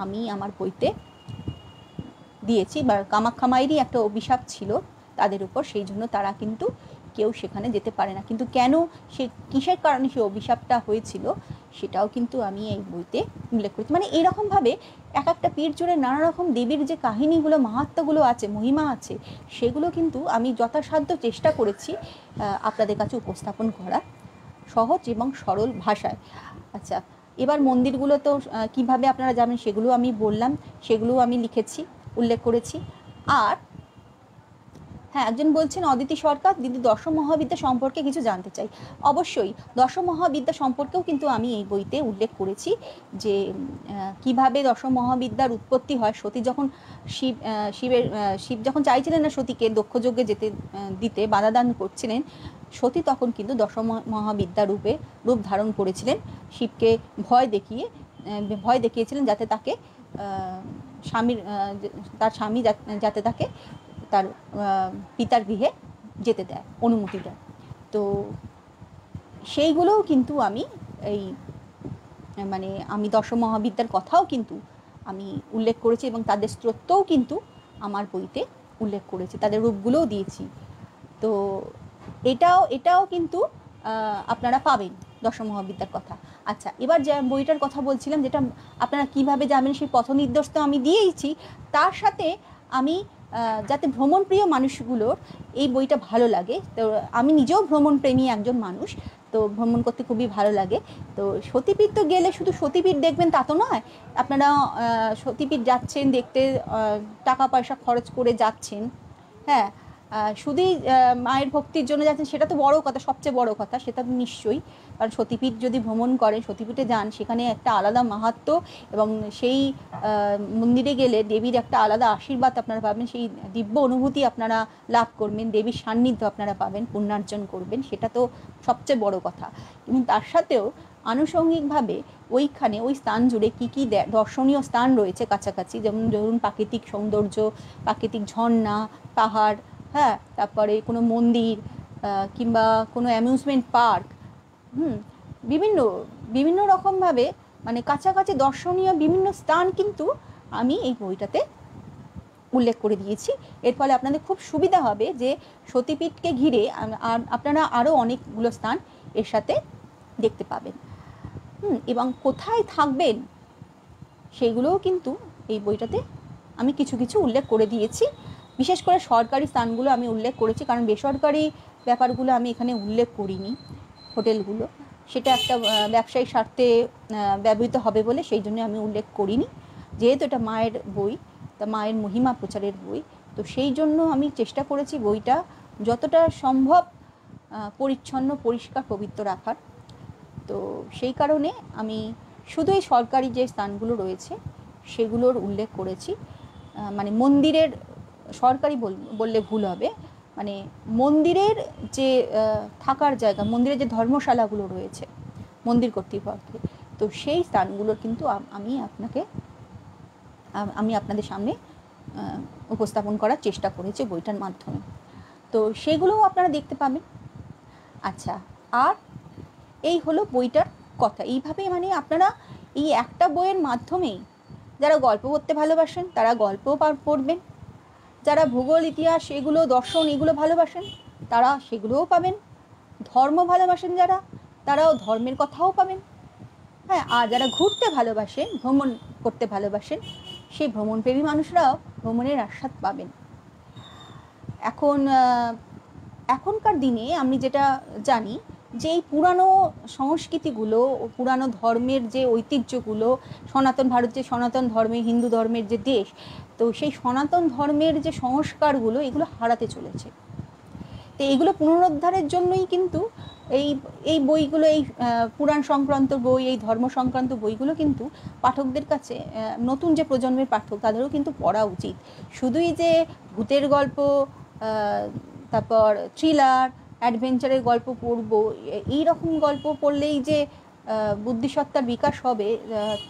আমি আমার বইতে দিয়েছি। বা কামাখ্যা মায়েরই একটা অভিশাপ ছিল তাদের উপর, সেই জন্য তারা কিন্তু কেউ সেখানে যেতে পারে না। কিন্তু কেন, সে কিসের কারণে সে অভিশাপটা হয়েছিল সেটাও কিন্তু আমি এই বইতে উল্লেখ করেছি। মানে এইরকমভাবে এক একটা পীর জুড়ে নানা রকম দেবীর যে কাহিনীগুলো, মাহাত্ম্যগুলো আছে, মহিমা আছে, সেগুলো কিন্তু আমি যথাসাধ্য চেষ্টা করেছি আপনাদের কাছে উপস্থাপন করা সহজ এবং সরল ভাষায়। আচ্ছা, এবার মন্দিরগুলো তো কীভাবে আপনারা যাবেন সেগুলো আমি বললাম, সেগুলোও আমি লিখেছি, উল্লেখ করেছি। আর হ্যাঁ, একজন বলছেন অদিতি সরকার, দিদি দশম মহাবিদ্যা সম্পর্কে কিছু জানতে চাই। অবশ্যই দশম মহাবিদ্যা সম্পর্কেও কিন্তু আমি এই বইতে উল্লেখ করেছি যে কিভাবে দশম মহাবিদ্যার উৎপত্তি হয়। সতী যখন শিব যখন চাইছিলেন না সতীকে দক্ষযজ্ঞে যেতে দিতে, বাধাদান করছিলেন, সতী তখন কিন্তু দশম মহাবিদ্যা রূপ ধারণ করেছিলেন, শিবকে ভয় দেখিয়েছিলেন যাতে তাকে তার স্বামী যাতে তাকে তার পিতার গৃহে যেতে দেয়, অনুমতি দেয়। তো সেইগুলোও কিন্তু আমি আমি দশম মহাবিদ্যার কথাও কিন্তু আমি উল্লেখ করেছি এবং তাদের স্তোত্রও কিন্তু আমার বইতে উল্লেখ করেছি, তাদের রূপগুলোও দিয়েছি। তো এটাও কিন্তু আপনারা পাবেন দশম মহাবিদ্যার কথা। আচ্ছা, এবার যে বইটার কথা বলছিলাম, যেটা আপনারা কিভাবে যাবেন সেই পথ নির্দেশ তো আমি দিয়েইছি, তার সাথে আমি যাতে ভ্রমণপ্রিয় মানুষগুলোর এই বইটা ভালো লাগে। তো আমি নিজেও ভ্রমণপ্রেমী একজন মানুষ, তো ভ্রমণ করতে খুবই ভালো লাগে। তো সতীপীঠ তো গেলে শুধু সতীপীঠ দেখবেন তা তো নয়, আপনারা সতীপীঠ যাচ্ছেন দেখতে, টাকা পয়সা খরচ করে যাচ্ছেন, হ্যাঁ, শুধুই মায়ের ভক্তির জন্য যাচ্ছেন সেটা তো বড় কথা, সবচেয়ে বড় কথা সেটা তো নিশ্চয়ই। কারণ সতীপীঠ যদি ভ্রমণ করেন, সতীপীঠে যান, সেখানে একটা আলাদা মাহাত্ম্য এবং সেই মন্দিরে গেলে দেবীর একটা আলাদা আশীর্বাদ আপনারা পাবেন, সেই দিব্য অনুভূতি আপনারা লাভ করবেন, দেবীর সান্নিধ্য আপনারা পাবেন, পুণ্যার্জন করবেন, সেটা তো সবচেয়ে বড় কথা। এবং তার সাথেও আনুষঙ্গিকভাবে ওইখানে ওই স্থান জুড়ে কী কী দর্শনীয় স্থান রয়েছে কাছাকাছি, যেমন ধরুন প্রাকৃতিক সৌন্দর্য, প্রাকৃতিক ঝর্ণা, পাহাড়, হ্যাঁ, তারপরে কোনো মন্দির কিংবা কোনো অ্যামিউজমেন্ট পার্ক, বিভিন্ন রকমভাবে মানে কাছাকাছি দর্শনীয় বিভিন্ন স্থান কিন্তু আমি এই বইটাতে উল্লেখ করে দিয়েছি। এর ফলে আপনাদের খুব সুবিধা হবে যে সতীপীঠকে ঘিরে আপনারা আরও অনেকগুলো স্থান এর সাথে দেখতে পাবেন। এবং কোথায় থাকবেন সেইগুলোও কিন্তু এই বইটাতে আমি কিছু কিছু উল্লেখ করে দিয়েছি। বিশেষ করে সরকারি স্থানগুলো আমি উল্লেখ করেছি, কারণ বেসরকারি ব্যাপারগুলো আমি এখানে উল্লেখ করিনি, হোটেলগুলো, সেটা একটা ব্যবসায়িক স্বার্থে ব্যবহৃত হবে বলে সেই জন্য আমি উল্লেখ করিনি। যেহেতু এটা মায়ের বই, তা মায়ের মহিমা প্রচারের বই, তো সেই জন্য আমি চেষ্টা করেছি বইটা যতটা সম্ভব পরিচ্ছন্ন, পরিষ্কার, পবিত্র রাখার। তো সেই কারণে আমি শুধুই সরকারি যে স্থানগুলো রয়েছে সেগুলোর উল্লেখ করেছি। মানে মন্দিরের সরকারি বললে ভুল হবে, মানে মন্দিরের যে থাকার জায়গা, মন্দিরের যে ধর্মশালাগুলো রয়েছে মন্দির কর্তৃপক্ষের, তো সেই স্থানগুলোর কিন্তু আমি আপনাদের সামনে উপস্থাপন করার চেষ্টা করেছি বইটার মাধ্যমে। তো সেগুলোও আপনারা দেখতে পাবেন। আচ্ছা, আর এই হলো বইটার কথা। এইভাবে মানে আপনারা এই একটা বইয়ের মাধ্যমেই যারা গল্প পড়তে ভালোবাসেন তারা গল্পও পড়বেন, যারা ভূগোল, ইতিহাস, এগুলো, দর্শন, এগুলো ভালোবাসেন তারা সেগুলোও পাবেন, ধর্ম ভালোবাসেন যারা তারাও ধর্মের কথাও পাবেন, হ্যাঁ, আর যারা ঘুরতে ভালোবাসেন, ভ্রমণ করতে ভালোবাসেন, সেই ভ্রমণপ্রেমী মানুষরাও ভ্রমণের আস্বাদ পাবেন। এখনকার দিনে আমি যেটা জানি যে এই পুরানো সংস্কৃতিগুলো, পুরানো ধর্মের যে ঐতিহ্যগুলো, সনাতন ভারত যে সনাতন ধর্মে, হিন্দু ধর্মের যে দেশ, তো সেই সনাতন ধর্মের যে সংস্কারগুলো এগুলো হারাতে চলেছে। তো এগুলো পুনরুদ্ধারের জন্যই কিন্তু এই বইগুলো, এই পুরাণ সংক্রান্ত বই, এই ধর্ম সংক্রান্ত বইগুলো কিন্তু পাঠকদের কাছে, নতুন যে প্রজন্মের পাঠক তাদেরও কিন্তু পড়া উচিত। শুধুই যে ভূতের গল্প, তারপর থ্রিলার, অ্যাডভেঞ্চারের গল্প পড়ব, এই রকম গল্প পড়লেই যে বুদ্ধিসত্তার বিকাশ হবে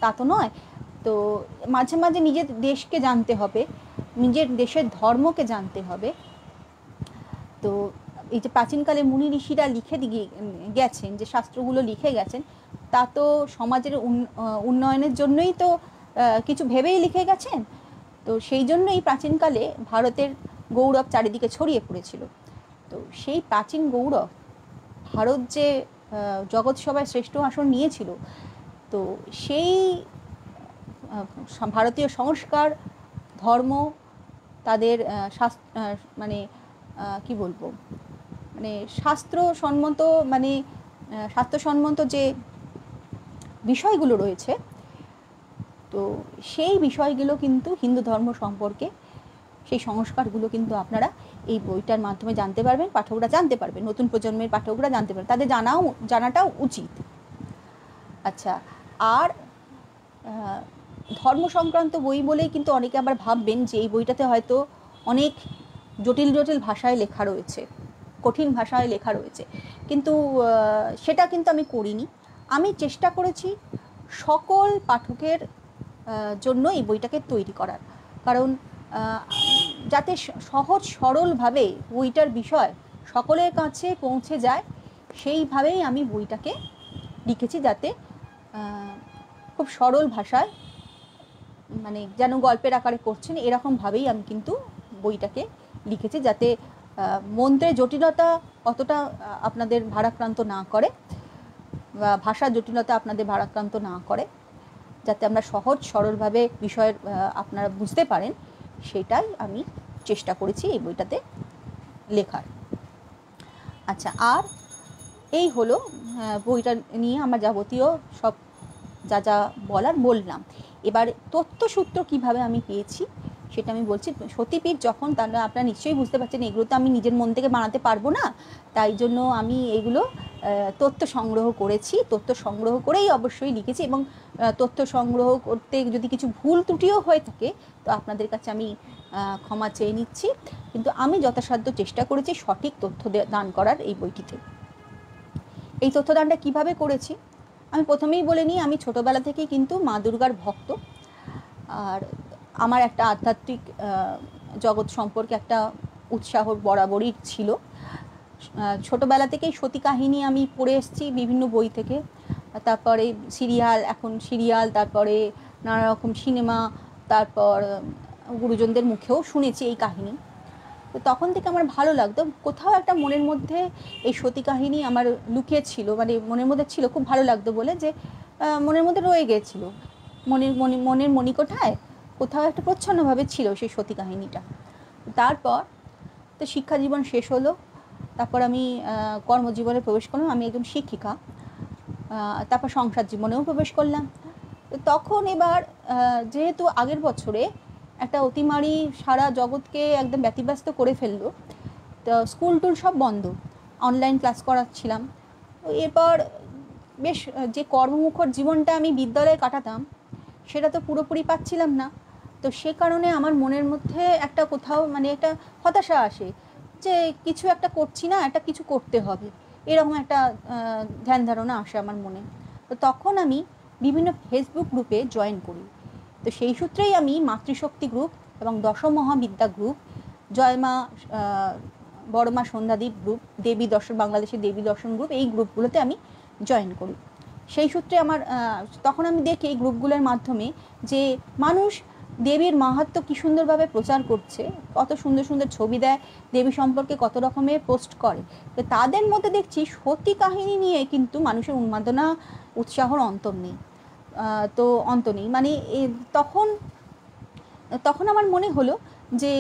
তা তো নয়। তো মাঝে মাঝে নিজের দেশকে জানতে হবে, নিজের দেশের ধর্মকে জানতে হবে। তো এই যে প্রাচীনকালে মুনি ঋষিরা লিখে দিয়ে গেছেন, যে শাস্ত্রগুলো লিখে গেছেন, তা তো সমাজের উন্নয়নের জন্যই তো কিছু ভেবেই লিখে গেছেন। তো সেই জন্যই প্রাচীনকালে ভারতের গৌরব চারিদিকে ছড়িয়ে পড়েছিল। তো সেই প্রাচীন গৌরব ভারত যে জগৎ সভায় শ্রেষ্ঠ আসন নিয়েছিল, তো সেই ভারতীয় সংস্কার, ধর্ম, তাদের মানে কি বলবো, মানে শাস্ত্রসম্মত যে বিষয়গুলো রয়েছে, তো সেই বিষয়গুলো কিন্তু হিন্দু ধর্ম সম্পর্কে সেই সংস্কারগুলো কিন্তু আপনারা এই বইটার মাধ্যমে জানতে পারবেন, পাঠকরা জানতে পারবেন, নতুন প্রজন্মের পাঠকরা জানতে পারবেন, তাদের জানাটাও উচিত। আচ্ছা, আর ধর্ম সংক্রান্ত বই বলেই কিন্তু অনেকে আবার ভাববেন যে এই বইটাতে হয়তো অনেক জটিল জটিল ভাষায় লেখা রয়েছে, কঠিন ভাষায় লেখা রয়েছে, কিন্তু সেটা কিন্তু আমি করিনি। আমি চেষ্টা করেছি সকল পাঠকের জন্য এই বইটাকে তৈরি করার, কারণ যাতে সহজ সরলভাবে বইটার বিষয় সকলের কাছে পৌঁছে যায়, সেইভাবেই আমি বইটাকে লিখেছি, যাতে খুব সরল ভাষায়, মানে যেন গল্পের আকারে পড়ছেন এরকমভাবেই আমি কিন্তু বইটাকে লিখেছি, যাতে মন্ত্রের জটিলতা অতটা আপনাদের ভারাক্রান্ত না করে, বা ভাষার জটিলতা আপনাদের ভারাক্রান্ত না করে, যাতে আমরা সহজ সরলভাবে বিষয়ের আপনারা বুঝতে পারেন, সেটাই আমি চেষ্টা করেছি এই বইটাতে লেখার। আচ্ছা, আর এই হলো বইটা নিয়ে আমার যাবতীয় সব যা বলার বললাম। এবার তথ্যসূত্র কিভাবে আমি পেয়েছি সেটা আমি বলছি। সতীপীঠ যখন, তাহলে আপনারা নিশ্চয়ই বুঝতে পারছেন এগুলো তো আমি নিজের মন থেকে বানাতে পারবো না, তাই জন্য আমি এগুলো তথ্য সংগ্রহ করেছি, তথ্য সংগ্রহ করেই অবশ্যই লিখেছি, এবং তথ্য সংগ্রহ করতে যদি কিছু ভুল ত্রুটিও হয়ে থাকে তো আপনাদের কাছে আমি ক্ষমা চেয়ে নিচ্ছি, কিন্তু আমি যথাসাধ্য চেষ্টা করেছি সঠিক তথ্য দান করার এই বইটিতে। এই তথ্যদানটা কিভাবে করেছি আমি প্রথমেই বলে নিই। আমি ছোটোবেলা থেকেই কিন্তু মা দুর্গার ভক্ত, আর আমার একটা আধ্যাত্মিক জগৎ সম্পর্কে একটা উৎসাহ বরাবরই ছিল। ছোটোবেলা থেকেই সতী কাহিনী আমি পড়ে এসেছি বিভিন্ন বই থেকে, তারপরে সিরিয়াল, তারপরে নানা রকম সিনেমা, তারপর গুরুজনদের মুখেও শুনেছি এই কাহিনী। তো তখন থেকে আমার ভালো লাগতো, কোথাও একটা মনের মধ্যে এই সতী কাহিনী আমার লুকিয়ে ছিল, মানে মনের মধ্যে ছিল, খুব ভালো লাগতো বলে যে মনের মধ্যে রয়ে গিয়েছিল, মনের মণিকোঠায় কোথাও একটা প্রচ্ছন্নভাবে ছিল সেই সতী কাহিনীটা। তারপর তো শিক্ষা জীবন শেষ হলো, তারপর আমি কর্মজীবনে প্রবেশ করলাম, আমি একজন শিক্ষিকা, তারপর সংসার জীবনেও প্রবেশ করলাম। তো তখন এবার যেহেতু আগের বছরে একটা অতিমারি সারা জগৎকে একদম ব্যতিব্যস্ত করে ফেললো, তো স্কুল টুল সব বন্ধ, অনলাইন ক্লাস করাচ্ছিলাম। এরপর বেশ যে কর্মমুখর জীবনটা আমি বিদ্যালয়ে কাটাতাম সেটা তো পুরোপুরি পাচ্ছিলাম না। তো সে কারণে আমার মনের মধ্যে একটা কোথাও মানে একটা হতাশা আসে যে কিছু একটা করছি না, একটা কিছু করতে হবে, এরকম একটা ধ্যান ধারণা আসে আমার মনে। তো তখন আমি বিভিন্ন ফেসবুক গ্রুপে জয়েন করি। তো সেই সূত্রেই আমি মাতৃশক্তি গ্রুপ এবং দশম মহাবিদ্যা গ্রুপ, জয়মা বড়মা সন্ধ্যাদীপ গ্রুপ, দেবী দর্শন, বাংলাদেশের দেবী দর্শন গ্রুপ, এই গ্রুপগুলোতে আমি জয়েন করি। সেই সূত্রে আমার তখন আমি দেখি এই গ্রুপগুলোর মাধ্যমে যে মানুষ দেবীর মাহাত্ম্য কী সুন্দরভাবে প্রচার করছে, কত সুন্দর সুন্দর ছবি দেয়, দেবী সম্পর্কে কত রকমের পোস্ট করে। তো তাদের মধ্যে দেখছি সতী কাহিনী নিয়ে কিন্তু মানুষের উন্মাদনা, উৎসাহর অন্ত নেই। মানে তখন আমার মনে হলো যে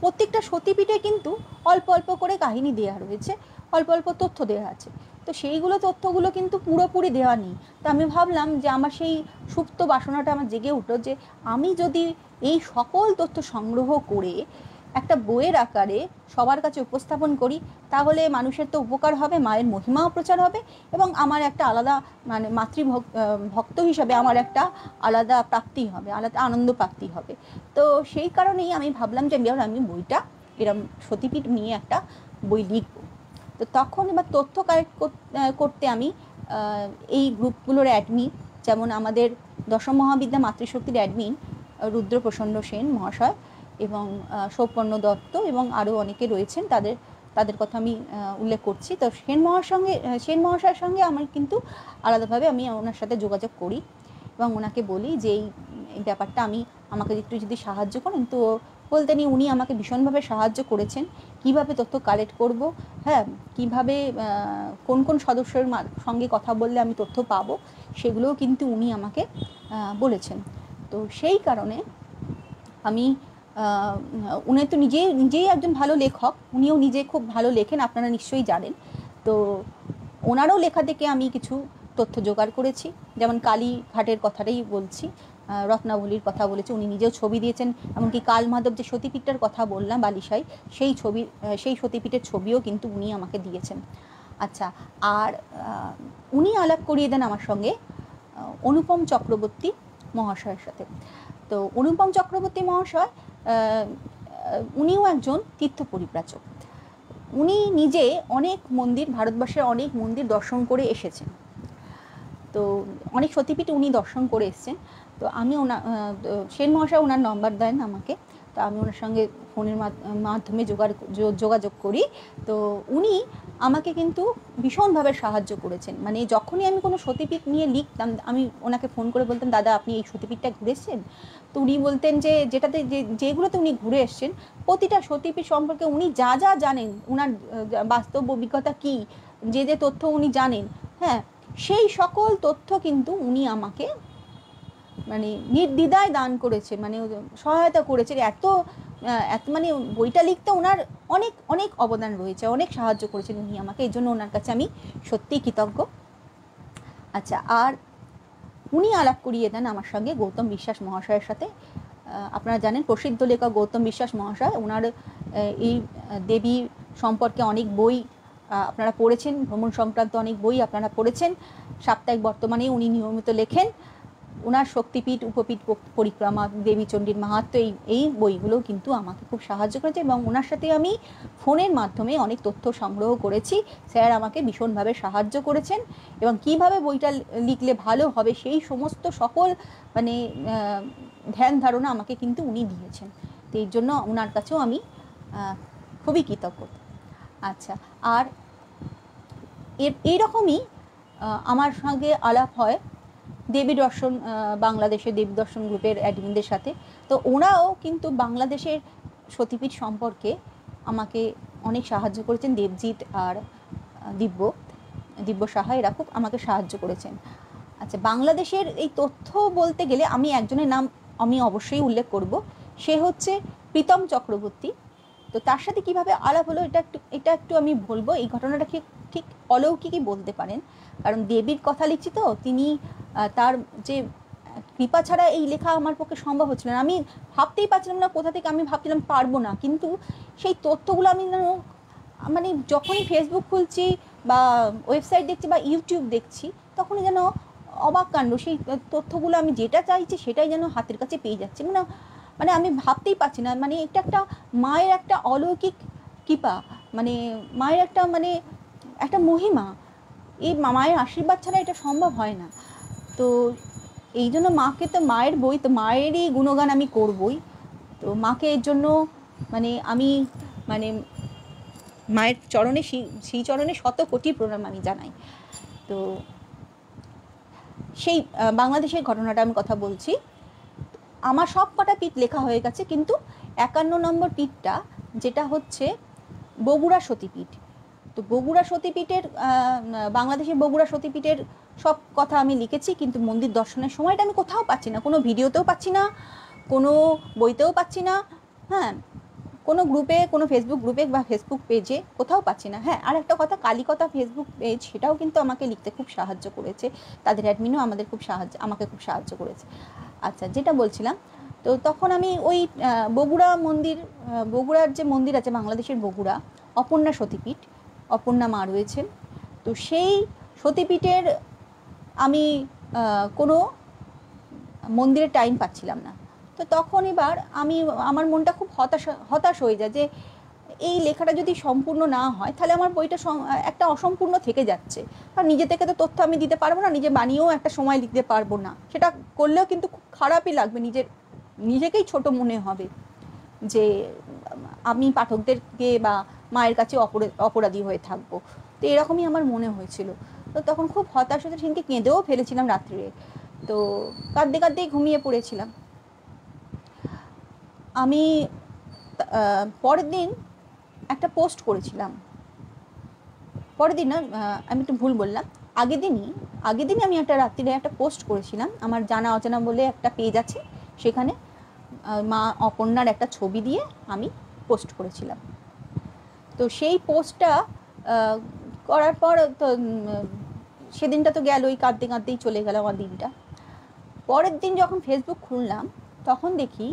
প্রত্যেকটা সতীপীঠে কিন্তু অল্প অল্প করে কাহিনী দেওয়া রয়েছে, অল্প অল্প তথ্য দেওয়া আছে, তো সেইগুলো তথ্যগুলো কিন্তু পুরোপুরি দেওয়া নেই। তো আমি ভাবলাম যে আমার সেই সুপ্ত বাসনাটা আমার জেগে উঠলো যে আমি যদি এই সকল তথ্য সংগ্রহ করে একটা বইয়ের আকারে সবার কাছে উপস্থাপন করি, তাহলে মানুষের তো উপকার হবে, মায়ের মহিমাও প্রচার হবে, এবং আমার একটা আলাদা মানে ভক্ত হিসাবে আমার একটা আলাদা প্রাপ্তি হবে, আলাদা আনন্দ প্রাপ্তি হবে। তো সেই কারণেই আমি ভাবলাম যে আমি বইটা এরম সতীপীঠ নিয়ে একটা বই লিখব। তো তখন এবার তথ্য কালেক্ট করতে আমি এই গ্রুপগুলোর অ্যাডমিন, যেমন আমাদের দশম মহাবিদ্যা মাতৃশক্তির অ্যাডমিন রুদ্রপ্রসন্ন সেন মহাশয় এবং সৌপর্ণ দত্ত এবং আরও অনেকে রয়েছেন, তাদের কথা আমি উল্লেখ করছি। তো সেন মহাশয়ের সঙ্গে আমার কিন্তু আলাদাভাবে আমি ওনার সাথে যোগাযোগ করি এবং ওনাকে বলি যে এই ব্যাপারটা আমাকে একটু যদি সাহায্য করেন। তো বলতেনি উনি আমাকে ভীষণভাবে সাহায্য করেছেন কিভাবে তথ্য কালেক্ট করব, হ্যাঁ, কিভাবে কোন কোন সদস্যের সঙ্গে কথা বললে আমি তথ্য পাবো, সেগুলোও কিন্তু উনি আমাকে বলেছেন। তো সেই কারণে আমি উনি তো নিজেই একজন ভালো লেখক, উনিও নিজে খুব ভালো লেখেন, আপনারা নিশ্চয়ই জানেন। তো ওনারও লেখা থেকে আমি কিছু তথ্য জোগাড় করেছি, যেমন কালীঘাটের কথাটাই বলছি, রত্নাবলীর কথা বলেছে, উনি নিজেও ছবি দিয়েছেন, এমনকি কালমাধব যে সতীপীঠটার কথা বললাম বালিশাই, সেই সতীপীঠের ছবিও কিন্তু উনি আমাকে দিয়েছেন। আচ্ছা, আর উনি আলাপ করিয়ে দেন আমার সঙ্গে অনুপম চক্রবর্তী মহাশয়ের সাথে। তো অনুপম চক্রবর্তী মহাশয় উনিও একজন তীর্থ পরিব্রাজক। উনি নিজে অনেক মন্দির, ভারতবর্ষের অনেক মন্দির দর্শন করে এসেছেন, তো অনেক সতীপীঠ উনি দর্শন করে এসেছেন। তো আমি সেন মহাশয় ওনার নম্বর দেন আমাকে, তো আমি ওনার সঙ্গে ফোনের মাধ্যমে যোগাযোগ করি। তো উনি আমাকে কিন্তু ভীষণভাবে সাহায্য করেছেন, মানে যখনই আমি কোনো সতীপীঠ নিয়ে লিখতাম আমি ওনাকে ফোন করে বলতাম, দাদা আপনি এই সতীপীঠটা ঘুরেছেন? তো উনি বলতেন যে যেগুলোতে উনি ঘুরে এসছেন প্রতিটা সতীপীঠ সম্পর্কে উনি যা যা জানেন, ওনার বাস্তব অভিজ্ঞতা কী, যে তথ্য উনি জানেন, হ্যাঁ, সেই সকল তথ্য কিন্তু উনি আমাকে মানে নির্দ্বিধায় দান করেছে, মানে সহায়তা করেছে। এত মানে বইটা লিখতে ওনার অনেক অনেক অবদান রয়েছে, অনেক সাহায্য করেছেন উনি আমাকে, এই জন্য ওনার কাছে আমি সত্যিই কৃতজ্ঞ। আচ্ছা, আর উনি আলাপ করিয়ে দেন আমার সঙ্গে গৌতম বিশ্বাস মহাশয়ের সাথে। আপনারা জানেন প্রসিদ্ধ লেখক গৌতম বিশ্বাস মহাশয়, ওনার এই দেবী সম্পর্কে অনেক বই আপনারা পড়েছেন, ভ্রমণ সংক্রান্ত অনেক বই আপনারা পড়েছেন। সাপ্তাহিক বর্তমানে উনি নিয়মিত লেখেন। ওনার শক্তিপীঠ, উপপীঠ পরিক্রমা, দেবীচণ্ডীর মাহাত্ম্য, এই বইগুলো কিন্তু আমাকে খুব সাহায্য করেছে, এবং ওনার সাথে আমি ফোনের মাধ্যমে অনেক তথ্য সংগ্রহ করেছি। স্যার আমাকে ভীষণভাবে সাহায্য করেছেন, এবং কিভাবে বইটা লিখলে ভালো হবে সেই সমস্ত সকল মানে ধ্যান ধারণা আমাকে কিন্তু উনি দিয়েছেন। তো এই জন্য ওনার কাছেও আমি খুবই কৃতজ্ঞ। আচ্ছা, আর এইরকমই আমার সঙ্গে আলাপ হয় দেবী দর্শন, বাংলাদেশের দেবী দর্শন গ্রুপের অ্যাডমিনদের সাথে। তো ওরাও কিন্তু বাংলাদেশের সতীপীঠ সম্পর্কে আমাকে অনেক সাহায্য করেছেন। দেবজিৎ আর দিব্য সাহা এরা খুব আমাকে সাহায্য করেছেন। আচ্ছা, বাংলাদেশের এই তথ্য বলতে গেলে আমি একজনের নাম আমি অবশ্যই উল্লেখ করব, সে হচ্ছে প্রীতম চক্রবর্তী। তো তার সাথে কিভাবে আলাপ হলো এটা একটু আমি বলবো। এই ঘটনাটা ঠিক অলৌকিকই বলতে পারেন, কারণ দেবীর কথা লিখছি তো, তিনি তার যে কৃপা ছাড়া এই লেখা আমার পক্ষে সম্ভব হচ্ছিল না। আমি ভাবতেই পারছিলাম না কোথা থেকে, আমি ভাবছিলাম পারবো না, কিন্তু সেই তথ্যগুলো আমি মানে যখনই ফেসবুক খুলছি বা ওয়েবসাইট দেখছি বা ইউটিউব দেখছি, তখনই যেন অবাক কাণ্ড, সেই তথ্যগুলো আমি যেটা চাইছি সেটাই যেন হাতের কাছে পেয়ে যাচ্ছি। মানে আমি ভাবতেই পারছি না, মানে এটা একটা মায়ের একটা অলৌকিক কৃপা, মানে মায়ের একটা মহিমা। এই মায়ের আশীর্বাদ ছাড়া এটা সম্ভব হয় না। তো এই জন্য মাকে, তো মায়ের বই, তো মায়েরই গুণগান আমি করবই। তো মাকে এর জন্য আমি মায়ের চরণে, সেই চরণে শত কোটি প্রণাম আমি জানাই। তো সেই বাংলাদেশের ঘটনাটা আমি কথা বলছি। আমার সব কটা পীঠ লেখা হয়ে গেছে, কিন্তু 51 নম্বর পীঠটা যেটা হচ্ছে বগুড়া সতীপীঠ। তো বগুড়া সতীপীঠের বাংলাদেশের বগুড়া সতীপীঠের সব কথা আমি লিখেছি, কিন্তু মন্দির দর্শনের সময়টা আমি কোথাও পাচ্ছি না, কোনো ভিডিওতেও পাচ্ছি না, কোনো বইতেও পাচ্ছি না, হ্যাঁ, কোনো গ্রুপে, কোনো ফেসবুক গ্রুপে বা ফেসবুক পেজে কোথাও পাচ্ছি না। হ্যাঁ, আর একটা কথা, কালীকথা ফেসবুক পেজ, সেটাও কিন্তু আমাকে লিখতে খুব সাহায্য করেছে, তাদের অ্যাডমিনও আমাকে খুব সাহায্য করেছে। আচ্ছা, যেটা বলছিলাম, তো তখন আমি ওই বগুড়ার যে মন্দির আছে, বাংলাদেশের বগুড়া অপর্ণা সতীপীঠ, অপর্ণা মা রয়েছেন। তো সেই সতীপীঠের আমি কোনো মন্দিরের টাইম পাচ্ছিলাম না। তো তখন এবার আমার মনটা খুব হতাশ হয়ে যায় যে এই লেখাটা যদি সম্পূর্ণ না হয় তাহলে আমার বইটা একটা অসম্পূর্ণ থেকে যাচ্ছে। কারণ নিজে থেকে তো তথ্য আমি দিতে পারবো না, নিজে বানিয়েও একটা সময় লিখতে পারবো না, সেটা করলেও কিন্তু খুব খারাপই লাগবে, নিজেকেই ছোট মনে হবে যে আমি পাঠকদেরকে বা মায়ের কাছে অপরাধী হয়ে থাকবো। তো এরকমই আমার মনে হয়েছিল। তো তখন খুব হতাশ হতে, সেদিনকে কেঁদেও ফেলেছিলাম রাত্রিরে। তো কাঁদতেই ঘুমিয়ে পড়েছিলাম। আমি পরের দিন একটা পোস্ট করেছিলাম, পরের দিন না, আমি একটু ভুল বললাম, আগের দিনই আমি একটা রাত্রিরে একটা পোস্ট করেছিলাম। আমার জানা অজানা বলে একটা পেজ আছে, সেখানে মা অপর্ণার একটা ছবি দিয়ে আমি পোস্ট করেছিলাম। তো সেই পোস্টটা করার পর তো সেদিনটা তো গেল, ওই কাঁদতে কাঁদতেই চলে গেল আমার দিনটা। পরের দিন যখন ফেসবুক খুললাম, তখন দেখি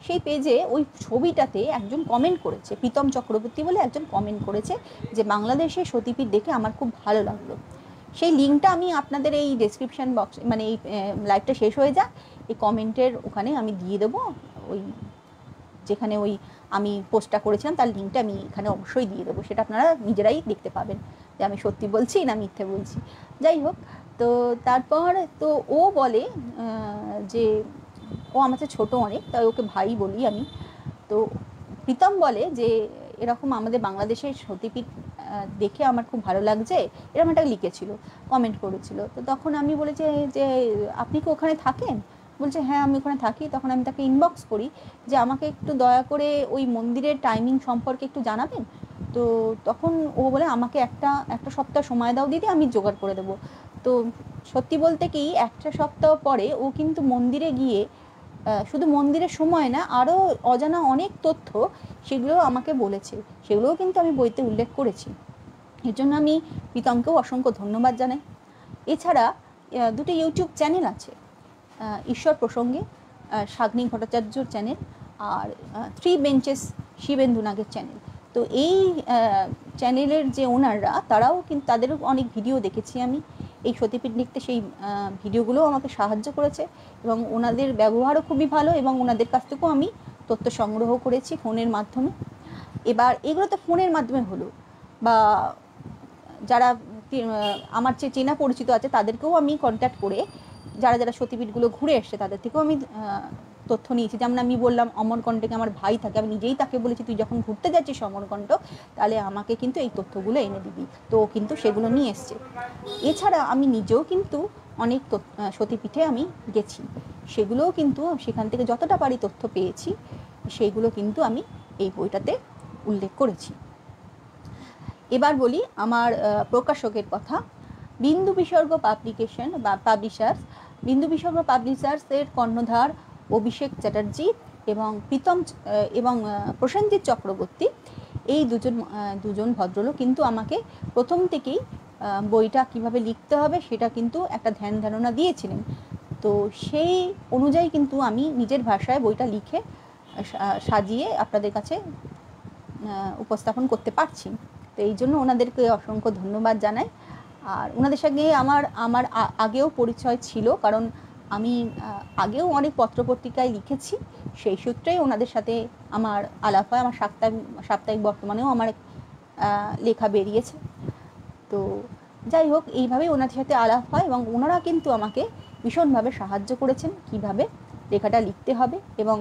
সেই পেজে ওই ছবিটাতে একজন কমেন্ট করেছে, প্রীতম চক্রবর্তী বলে একজন কমেন্ট করেছে যে বাংলাদেশের সতীপীঠ দেখে আমার খুব ভালো লাগলো। সেই লিঙ্কটা আমি আপনাদের এই ডেসক্রিপশান বক্স, মানে এই লাইভটা শেষ হয়ে যাক, এই কমেন্টের ওখানে আমি দিয়ে দেবো, ওই যেখানে ওই আমি পোস্টটা করেছিলাম তার লিঙ্কটা আমি এখানে অবশ্যই দিয়ে দেবো, সেটা আপনারা নিজেরাই দেখতে পাবেন যে আমি সত্যি বলছি না মিথ্যে বলছি। যাই হোক, তো তারপর তো ও বলে যে ও আমার চেয়ে ছোটো অনেক, তাই ওকে ভাই বলি আমি। তো প্রীতম বলে যে এরকম আমাদের বাংলাদেশের সতীপীঠ দেখে আমার খুব ভালো লাগছে, এরকম একটা লিখেছিল, কমেন্ট করেছিল। তো তখন আমি বলেছি যে আপনি কি ওখানে থাকেন? বলছে হ্যাঁ আমি ওখানে থাকি। তখন আমি তাকে ইনবক্স করি যে আমাকে একটু দয়া করে ওই মন্দিরের টাইমিং সম্পর্কে একটু জানাবেন। তো তখন ও বলে আমাকে একটা সপ্তাহ সময় দাও দিদি, আমি জোগাড় করে দেবো। তো সত্যি বলতে কি, একটা সপ্তাহ পরে ও কিন্তু মন্দিরে গিয়ে শুধু মন্দিরের সময় না, আরও অজানা অনেক তথ্য সেগুলো আমাকে বলেছে, সেগুলোও কিন্তু আমি বইতে উল্লেখ করেছি। এর জন্য আমি প্রীতমকেও অসংখ্য ধন্যবাদ জানাই। এছাড়া দুটো ইউটিউব চ্যানেল আছে, ঈশ্বর প্রসঙ্গে শাগ্নি ভট্টাচার্যর চ্যানেল, আর থ্রি বেঞ্চেস শিবেন্দু নাগের চ্যানেল। তো এই চ্যানেলের যে ওনাররা, তারাও কিন্তু তাদেরও অনেক ভিডিও দেখেছি আমি এই সতীপীঠ লিখতে, সেই ভিডিওগুলোও আমাকে সাহায্য করেছে এবং ওনাদের ব্যবহারও খুবই ভালো, এবং ওনাদের কাছ থেকেও আমি তথ্য সংগ্রহ করেছি ফোনের মাধ্যমে। এবার এগুলো তো ফোনের মাধ্যমে হলো, বা যারা আমার যে চেনা পরিচিত আছে তাদেরকেও আমি কন্ট্যাক্ট করে যারা সতীপীঠগুলো ঘুরে এসছে তাদের থেকেও আমি তথ্য নিয়েছি। যেমন আমি বললাম অমরকণ্টকে আমার ভাই থাকে, আমি নিজেই তাকে বলেছি তুই যখন ঘুরতে যাচ্ছিস অমরকণ্ট, তাহলে আমাকে কিন্তু এই তথ্যগুলো এনে দিবি, তো কিন্তু সেগুলো নিয়ে এসছে। এছাড়া আমি নিজেও কিন্তু অনেক সতীপীঠে আমি গেছি, সেগুলোও কিন্তু সেখান থেকে যতটা পারি তথ্য পেয়েছি, সেইগুলো কিন্তু আমি এই বইটাতে উল্লেখ করেছি। এবার বলি আমার প্রকাশকের কথা। বিন্দু বিসর্গ পাবলিকেশন বা পাবলিশার্স, বিন্দু বিসর্গ পাবলিশার্সের কর্ণধার অভিষেক চ্যাটার্জি এবং প্রীতম এবং প্রসেনজিৎ চক্রবর্তী, এই দুজন ভদ্রলোক কিন্তু আমাকে প্রথম থেকেই বইটা কিভাবে লিখতে হবে সেটা কিন্তু একটা ধ্যান ধারণা দিয়েছিলেন। তো সেই অনুযায়ী কিন্তু আমি নিজের ভাষায় বইটা লিখে সাজিয়ে আপনাদের কাছে উপস্থাপন করতে পারছি। তো এই জন্য ওনাদেরকে অসংখ্য ধন্যবাদ জানাই। আর ওনাদের সঙ্গে আমার আগেও পরিচয় ছিল, কারণ আমি আগেও অনেক পত্রপত্রিকায় লিখেছি, সেই সূত্রেই ওনাদের সাথে আমার আলাপ হয়। আমার সাপ্তাহিক বর্তমানেও আমার লেখা বেরিয়েছে। তো যাই হোক, এইভাবেই ওনাদের সাথে আলাপ হয় এবং ওনারা কিন্তু আমাকে ভীষণভাবে সাহায্য করেছেন কীভাবে লেখাটা লিখতে হবে, এবং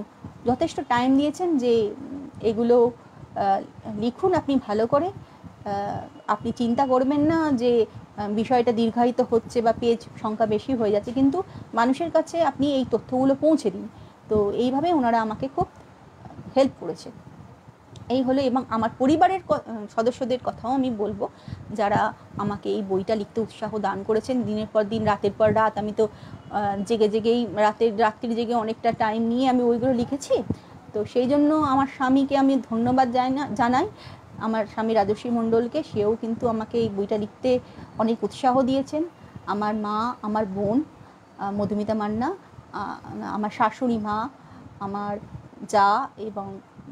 যথেষ্ট টাইম দিয়েছেন যে এগুলো লিখুন আপনি ভালো করে, আপনি চিন্তা করবেন না যে বিষয়টা দীর্ঘায়িত হচ্ছে বা পেজ সংখ্যা বেশি হয়ে যাচ্ছে, কিন্তু মানুষের কাছে আপনি এই তথ্যগুলো পৌঁছে দিন। তো এইভাবে ওনারা আমাকে খুব হেল্প করেছে। এই হলো, এবং আমার পরিবারের সদস্যদের কথাও আমি বলবো, যারা আমাকে এই বইটা লিখতে উৎসাহ দান করেছেন। দিনের পর দিন, রাতের পর রাত, আমি তো জেগেই রাত্রি জেগে অনেকটা টাইম নিয়ে আমি ওইগুলো লিখেছি। তো সেই জন্য আমার স্বামীকে আমি ধন্যবাদ জানাই, আমার স্বামী রাজস্বী মণ্ডলকে, সেও কিন্তু আমাকে এই বইটা লিখতে অনেক উৎসাহ দিয়েছেন। আমার মা, আমার বোন মধুমিতা মান্না, আমার শাশুড়ি মা, আমার যা এবং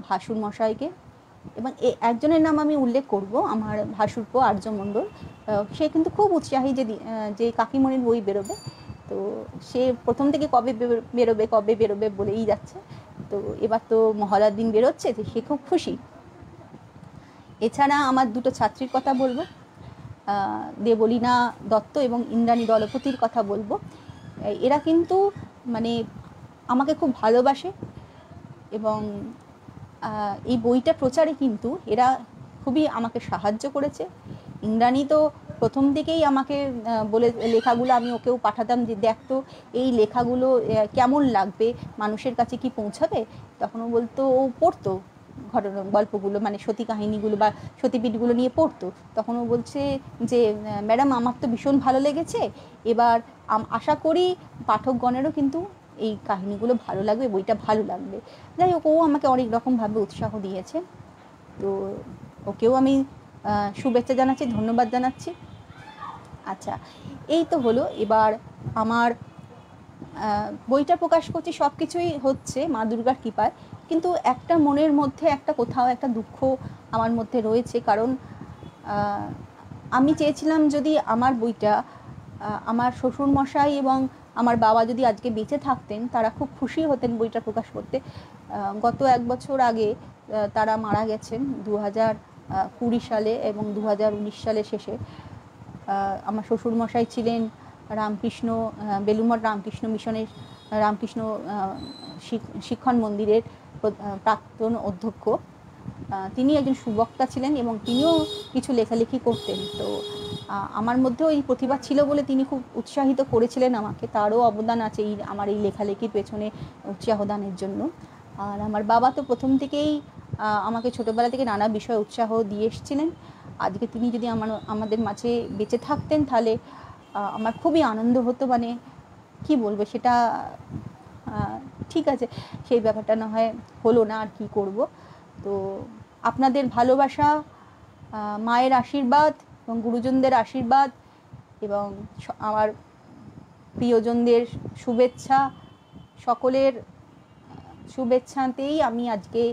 ভাসুর মশাইকে, এবং একজনের নাম আমি উল্লেখ করব, আমার ভাসুরপো আর্য মণ্ডল। সে কিন্তু খুব উৎসাহী যে কাকিমণির বই বেরোবে। তো সে প্রথম থেকে কবে বেরোবে বলেই যাচ্ছে। তো এবার তো মহলার দিন বেরোচ্ছে, যে সে খুব খুশি। এছাড়া আমার দুটো ছাত্রীর কথা বলবো, দেবলীনা দত্ত এবং ইন্দ্রাণী দলপতির কথা বলবো। এরা কিন্তু মানে আমাকে খুব ভালোবাসে, এবং এই বইটা প্রচারে কিন্তু এরা খুবই আমাকে সাহায্য করেছে। ইন্দ্রাণী তো প্রথম থেকেই আমাকে বলে, লেখাগুলো আমি ওকেও পাঠাতাম যে দেখ তো এই লেখাগুলো কেমন লাগবে, মানুষের কাছে কি পৌঁছাবে, তখন ও বলতো, ও পড়তো ঘটনা গল্পগুলো মানে সতী কাহিনীগুলো বা সতীপীঠগুলো নিয়ে পড়তো, তখন ও বলছে যে ম্যাডাম আমার তো ভীষণ ভালো লেগেছে, এবার আশা করি পাঠকগণেরও কিন্তু এই কাহিনীগুলো ভালো লাগবে, বইটা ভালো লাগবে। যাই হোক, ও আমাকে অনেক রকমভাবে উৎসাহ দিয়েছে, তো ওকেও আমি শুভেচ্ছা জানাচ্ছি, ধন্যবাদ জানাচ্ছি। আচ্ছা, এই তো হলো। এবার আমার বইটা প্রকাশ করছি, সব কিছুই হচ্ছে মা দুর্গার কৃপায়, কিন্তু একটা মনের মধ্যে একটা কোথাও একটা দুঃখ আমার মধ্যে রয়েছে, কারণ আমি চেয়েছিলাম যদি আমার বইটা আমার শ্বশুরমশাই এবং আমার বাবা যদি আজকে বেঁচে থাকতেন, তারা খুব খুশি হতেন বইটা প্রকাশ করতে। গত 1 বছর আগে তারা মারা গেছেন 2020 সালে এবং 2019 সালের শেষে। আমার শ্বশুরমশাই ছিলেন রামকৃষ্ণ বেলুড়মঠ রামকৃষ্ণ মিশনের রামকৃষ্ণ শিক্ষণ মন্দিরের প্রাক্তন অধ্যক্ষ। তিনি একজন সুবক্তা ছিলেন এবং তিনিও কিছু লেখালেখি করতেন। তো আমার মধ্যেও এই প্রতিভা ছিল বলে তিনি খুব উৎসাহিত করেছিলেন আমাকে, তারও অবদান আছে আমার এই লেখালেখির পেছনে উৎসাহদানের জন্য। আর আমার বাবা তো প্রথম থেকেই আমাকে ছোটোবেলা থেকে নানা বিষয়ে উৎসাহ দিয়ে এসেছিলেন। আজকে তিনি যদি আমাদের মাঝে বেঁচে থাকতেন, তাহলে আমার খুবই আনন্দ হতো, মানে কি বলবো সেটা। ঠিক আছে, সেই ব্যাপারটা না হয় হলো না, আর কি করব। তো আপনাদের ভালোবাসা, মায়ের আশীর্বাদ এবং গুরুজনদের আশীর্বাদ এবং আমার প্রিয়জনদের শুভেচ্ছা, সকলের শুভেচ্ছাতেই আমি আজকে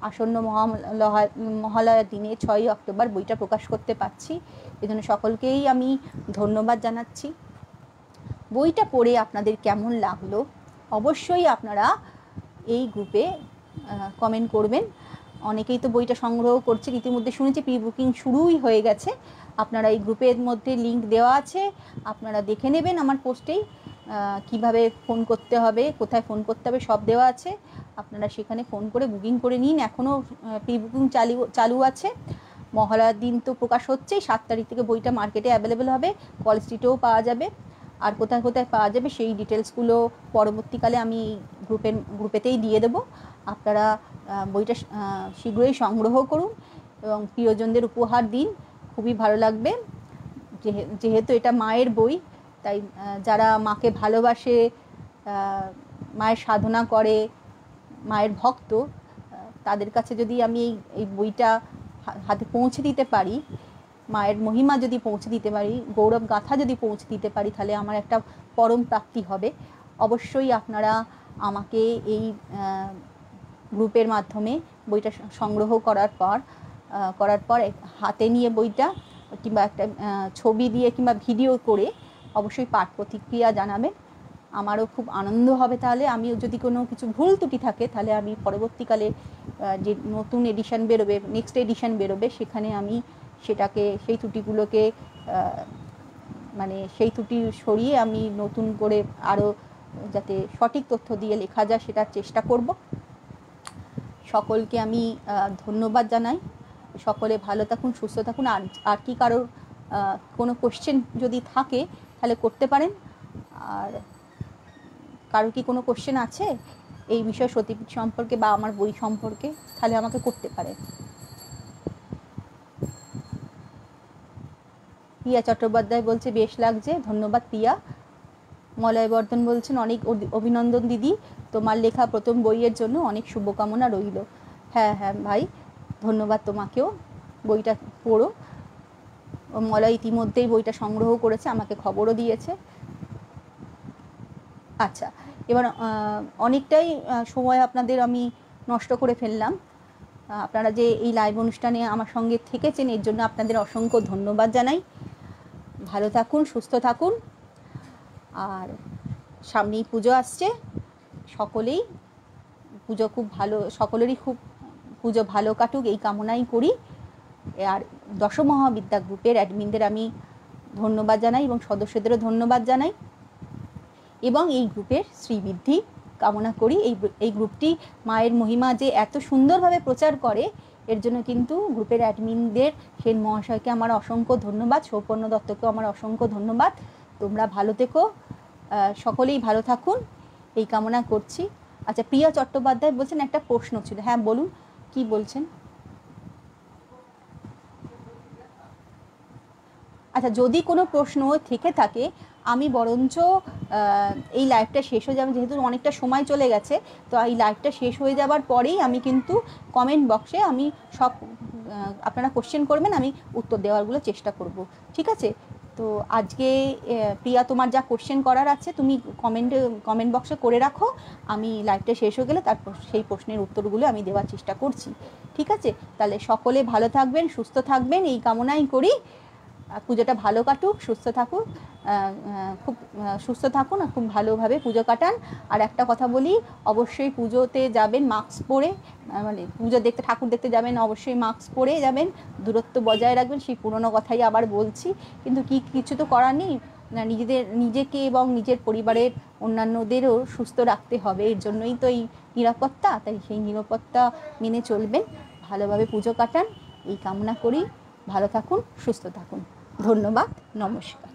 আসন্ন মহালয়ার দিনে 6ই অক্টোবর বইটা প্রকাশ করতে পারছি। এজন্য সকলকেই আমি ধন্যবাদ জানাচ্ছি। বইটা পড়ে আপনাদের কেমন লাগলো অবশ্যই আপনারা এই গ্রুপে কমেন্ট করবেন। অনেকেই তো বইটা সংগ্রহ করছে, ইতিমধ্যে শুনেছি প্রি বুকিং শুরুই হয়ে গেছে। আপনারা এই গ্রুপের মধ্যে লিঙ্ক দেওয়া আছে, আপনারা দেখে নেবেন। আমার পোস্টেই কিভাবে ফোন করতে হবে, কোথায় ফোন করতে হবে সব দেওয়া আছে, আপনারা সেখানে ফোন করে বুকিং করে নিন। এখনও প্রি বুকিং চালু আছে। মহালয়ার দিন তো প্রকাশ হচ্ছেই, 7 তারিখ থেকে বইটা মার্কেটে অ্যাভেলেবেল হবে, কল স্ট্রিটেও পাওয়া যাবে। আর কোথায় কোথায় পাওয়া যাবে সেই ডিটেলসগুলো পরবর্তীকালে আমি গ্রুপেতেই দিয়ে দেবো। আপনারা বইটা শীঘ্রই সংগ্রহ করুন এবং প্রিয়জনদের উপহার দিন, খুবই ভালো লাগবে। যেহেতু এটা মায়ের বই, তাই যারা মাকে ভালোবাসে, মায়ের সাধনা করে, মায়ের ভক্ত, তাদের কাছে যদি আমি এই বইটা হাতে পৌঁছে দিতে পারি, মায়ের মহিমা যদি পৌঁছে দিতে পারি, গৌরব গাথা যদি পৌঁছে দিতে পারি, তাহলে আমার একটা পরম প্রাপ্তি হবে। অবশ্যই আপনারা আমাকে এই গ্রুপের মাধ্যমে বইটা সংগ্রহ করার পর হাতে নিয়ে বইটা কিংবা একটা ছবি দিয়ে কিংবা ভিডিও করে অবশ্যই পাঠ প্রতিক্রিয়া জানাবেন। আমারও খুব আনন্দ হবে। তাহলে আমিও যদি কোনো কিছু ভুল ত্রুটি থাকে, তাহলে আমি পরবর্তীকালে যে নতুন এডিশন বেরোবে, নেক্সট এডিশন বেরোবে, সেখানে আমি সেই ত্রুটিগুলোকে মানে সেই ত্রুটি সরিয়ে আমি নতুন করে আরও যাতে সঠিক তথ্য দিয়ে লেখা যায় সেটার চেষ্টা করব। সকলকে আমি ধন্যবাদ জানাই। সকলে ভালো থাকুন, সুস্থ থাকুন। আর কি কারোর কোনো কোশ্চেন যদি থাকে তাহলে করতে পারেন। আর কারোর কি কোনো কোশ্চেন আছে এই বিষয়ে, সতীপীঠ সম্পর্কে বা আমার বই সম্পর্কে, তাহলে আমাকে করতে পারেন। প্রিয়া চট্টোপাধ্যায় বলছে বেশ লাগছে, ধন্যবাদ প্রিয়া। মলয় বর্ধন বলছেন অনেক অভিনন্দন দিদি, তোমার লেখা প্রথম বইয়ের জন্য অনেক শুভকামনা রইল। হ্যাঁ হ্যাঁ ভাই, ধন্যবাদ তোমাকেও। বইটা পড়ো। মলয় ইতিমধ্যেই বইটা সংগ্রহ করেছে, আমাকে খবরও দিয়েছে। আচ্ছা, এবার অনেকটাই সময় আপনাদের আমি নষ্ট করে ফেললাম। আপনারা যে এই লাইভ অনুষ্ঠানে আমার সঙ্গে থেকেছেন, এর জন্য আপনাদের অসংখ্য ধন্যবাদ জানাই। ভালো থাকুন, সুস্থ থাকুন। আর সামনেই পুজো আসছে, সকলেই পুজো খুব ভালো, সকলেরই খুব পুজো ভালো কাটুক এই কামনাই করি। আর দশমহাবিদ্যা গ্রুপের অ্যাডমিনদের আমি ধন্যবাদ জানাই এবং সদস্যদেরও ধন্যবাদ জানাই এবং এই গ্রুপের শ্রীবৃদ্ধি কামনা করি। এই গ্রুপটি মায়ের মহিমা যে এত সুন্দরভাবে প্রচার করে, এর জন্য কিন্তু গ্রুপের অ্যাডমিনদের সেন মহাশয়কে আমার অসংখ্য ধন্যবাদ, সৌপর্ণ দত্তকেও আমার অসংখ্য ধন্যবাদ। তোমরা ভালো থেকো, সকলেই ভালো থাকুন এই কামনা করছি। আচ্ছা, প্রিয়া চট্টোপাধ্যায় বলছেন একটা প্রশ্ন ছিল। হ্যাঁ বলুন, কি বলছেন? আচ্ছা, যদি কোনো প্রশ্ন থেকে থাকে আমি বরঞ্চ এই লাইভটা শেষ হয়ে যাবে, যেহেতু অনেকটা সময় চলে গেছে, তো এই লাইভটা শেষ হয়ে যাবার পরেই আমি কিন্তু কমেন্ট বক্সে আমি সব আপনারা কোশ্চেন করবেন, আমি উত্তর দেওয়ারগুলো চেষ্টা করব, ঠিক আছে? তো আজকে প্রিয়া, তোমার যা কোশ্চেন করার আছে তুমি কমেন্ট বক্সে করে রাখো, আমি লাইভটা শেষ হয়ে গেলে তারপর সেই প্রশ্নের উত্তরগুলো আমি দেওয়ার চেষ্টা করছি, ঠিক আছে? তাহলে সকলে ভালো থাকবেন, সুস্থ থাকবেন এই কামনাই করি। পুজোটা ভালো কাটুক, সুস্থ থাকুক, খুব সুস্থ থাকুন আর খুব ভালোভাবে পুজো কাটান। আর একটা কথা বলি, অবশ্যই পুজোতে যাবেন মাস্ক পরে, মানে পুজো দেখতে, ঠাকুর দেখতে যাবেন অবশ্যই মাস্ক পরে যাবেন, দূরত্ব বজায় রাখবেন, সেই পুরনো কথাই আবার বলছি, কিন্তু কিছু তো করার নেই, নিজেকে এবং নিজের পরিবারের অন্যান্যদেরও সুস্থ রাখতে হবে, এর জন্যই তো এই নিরাপত্তা, তাই সেই নিরাপত্তা মেনে চলবেন, ভালোভাবে পুজো কাটান এই কামনা করি। ভালো থাকুন, সুস্থ থাকুন, ধন্যবাদ, নমস্কার।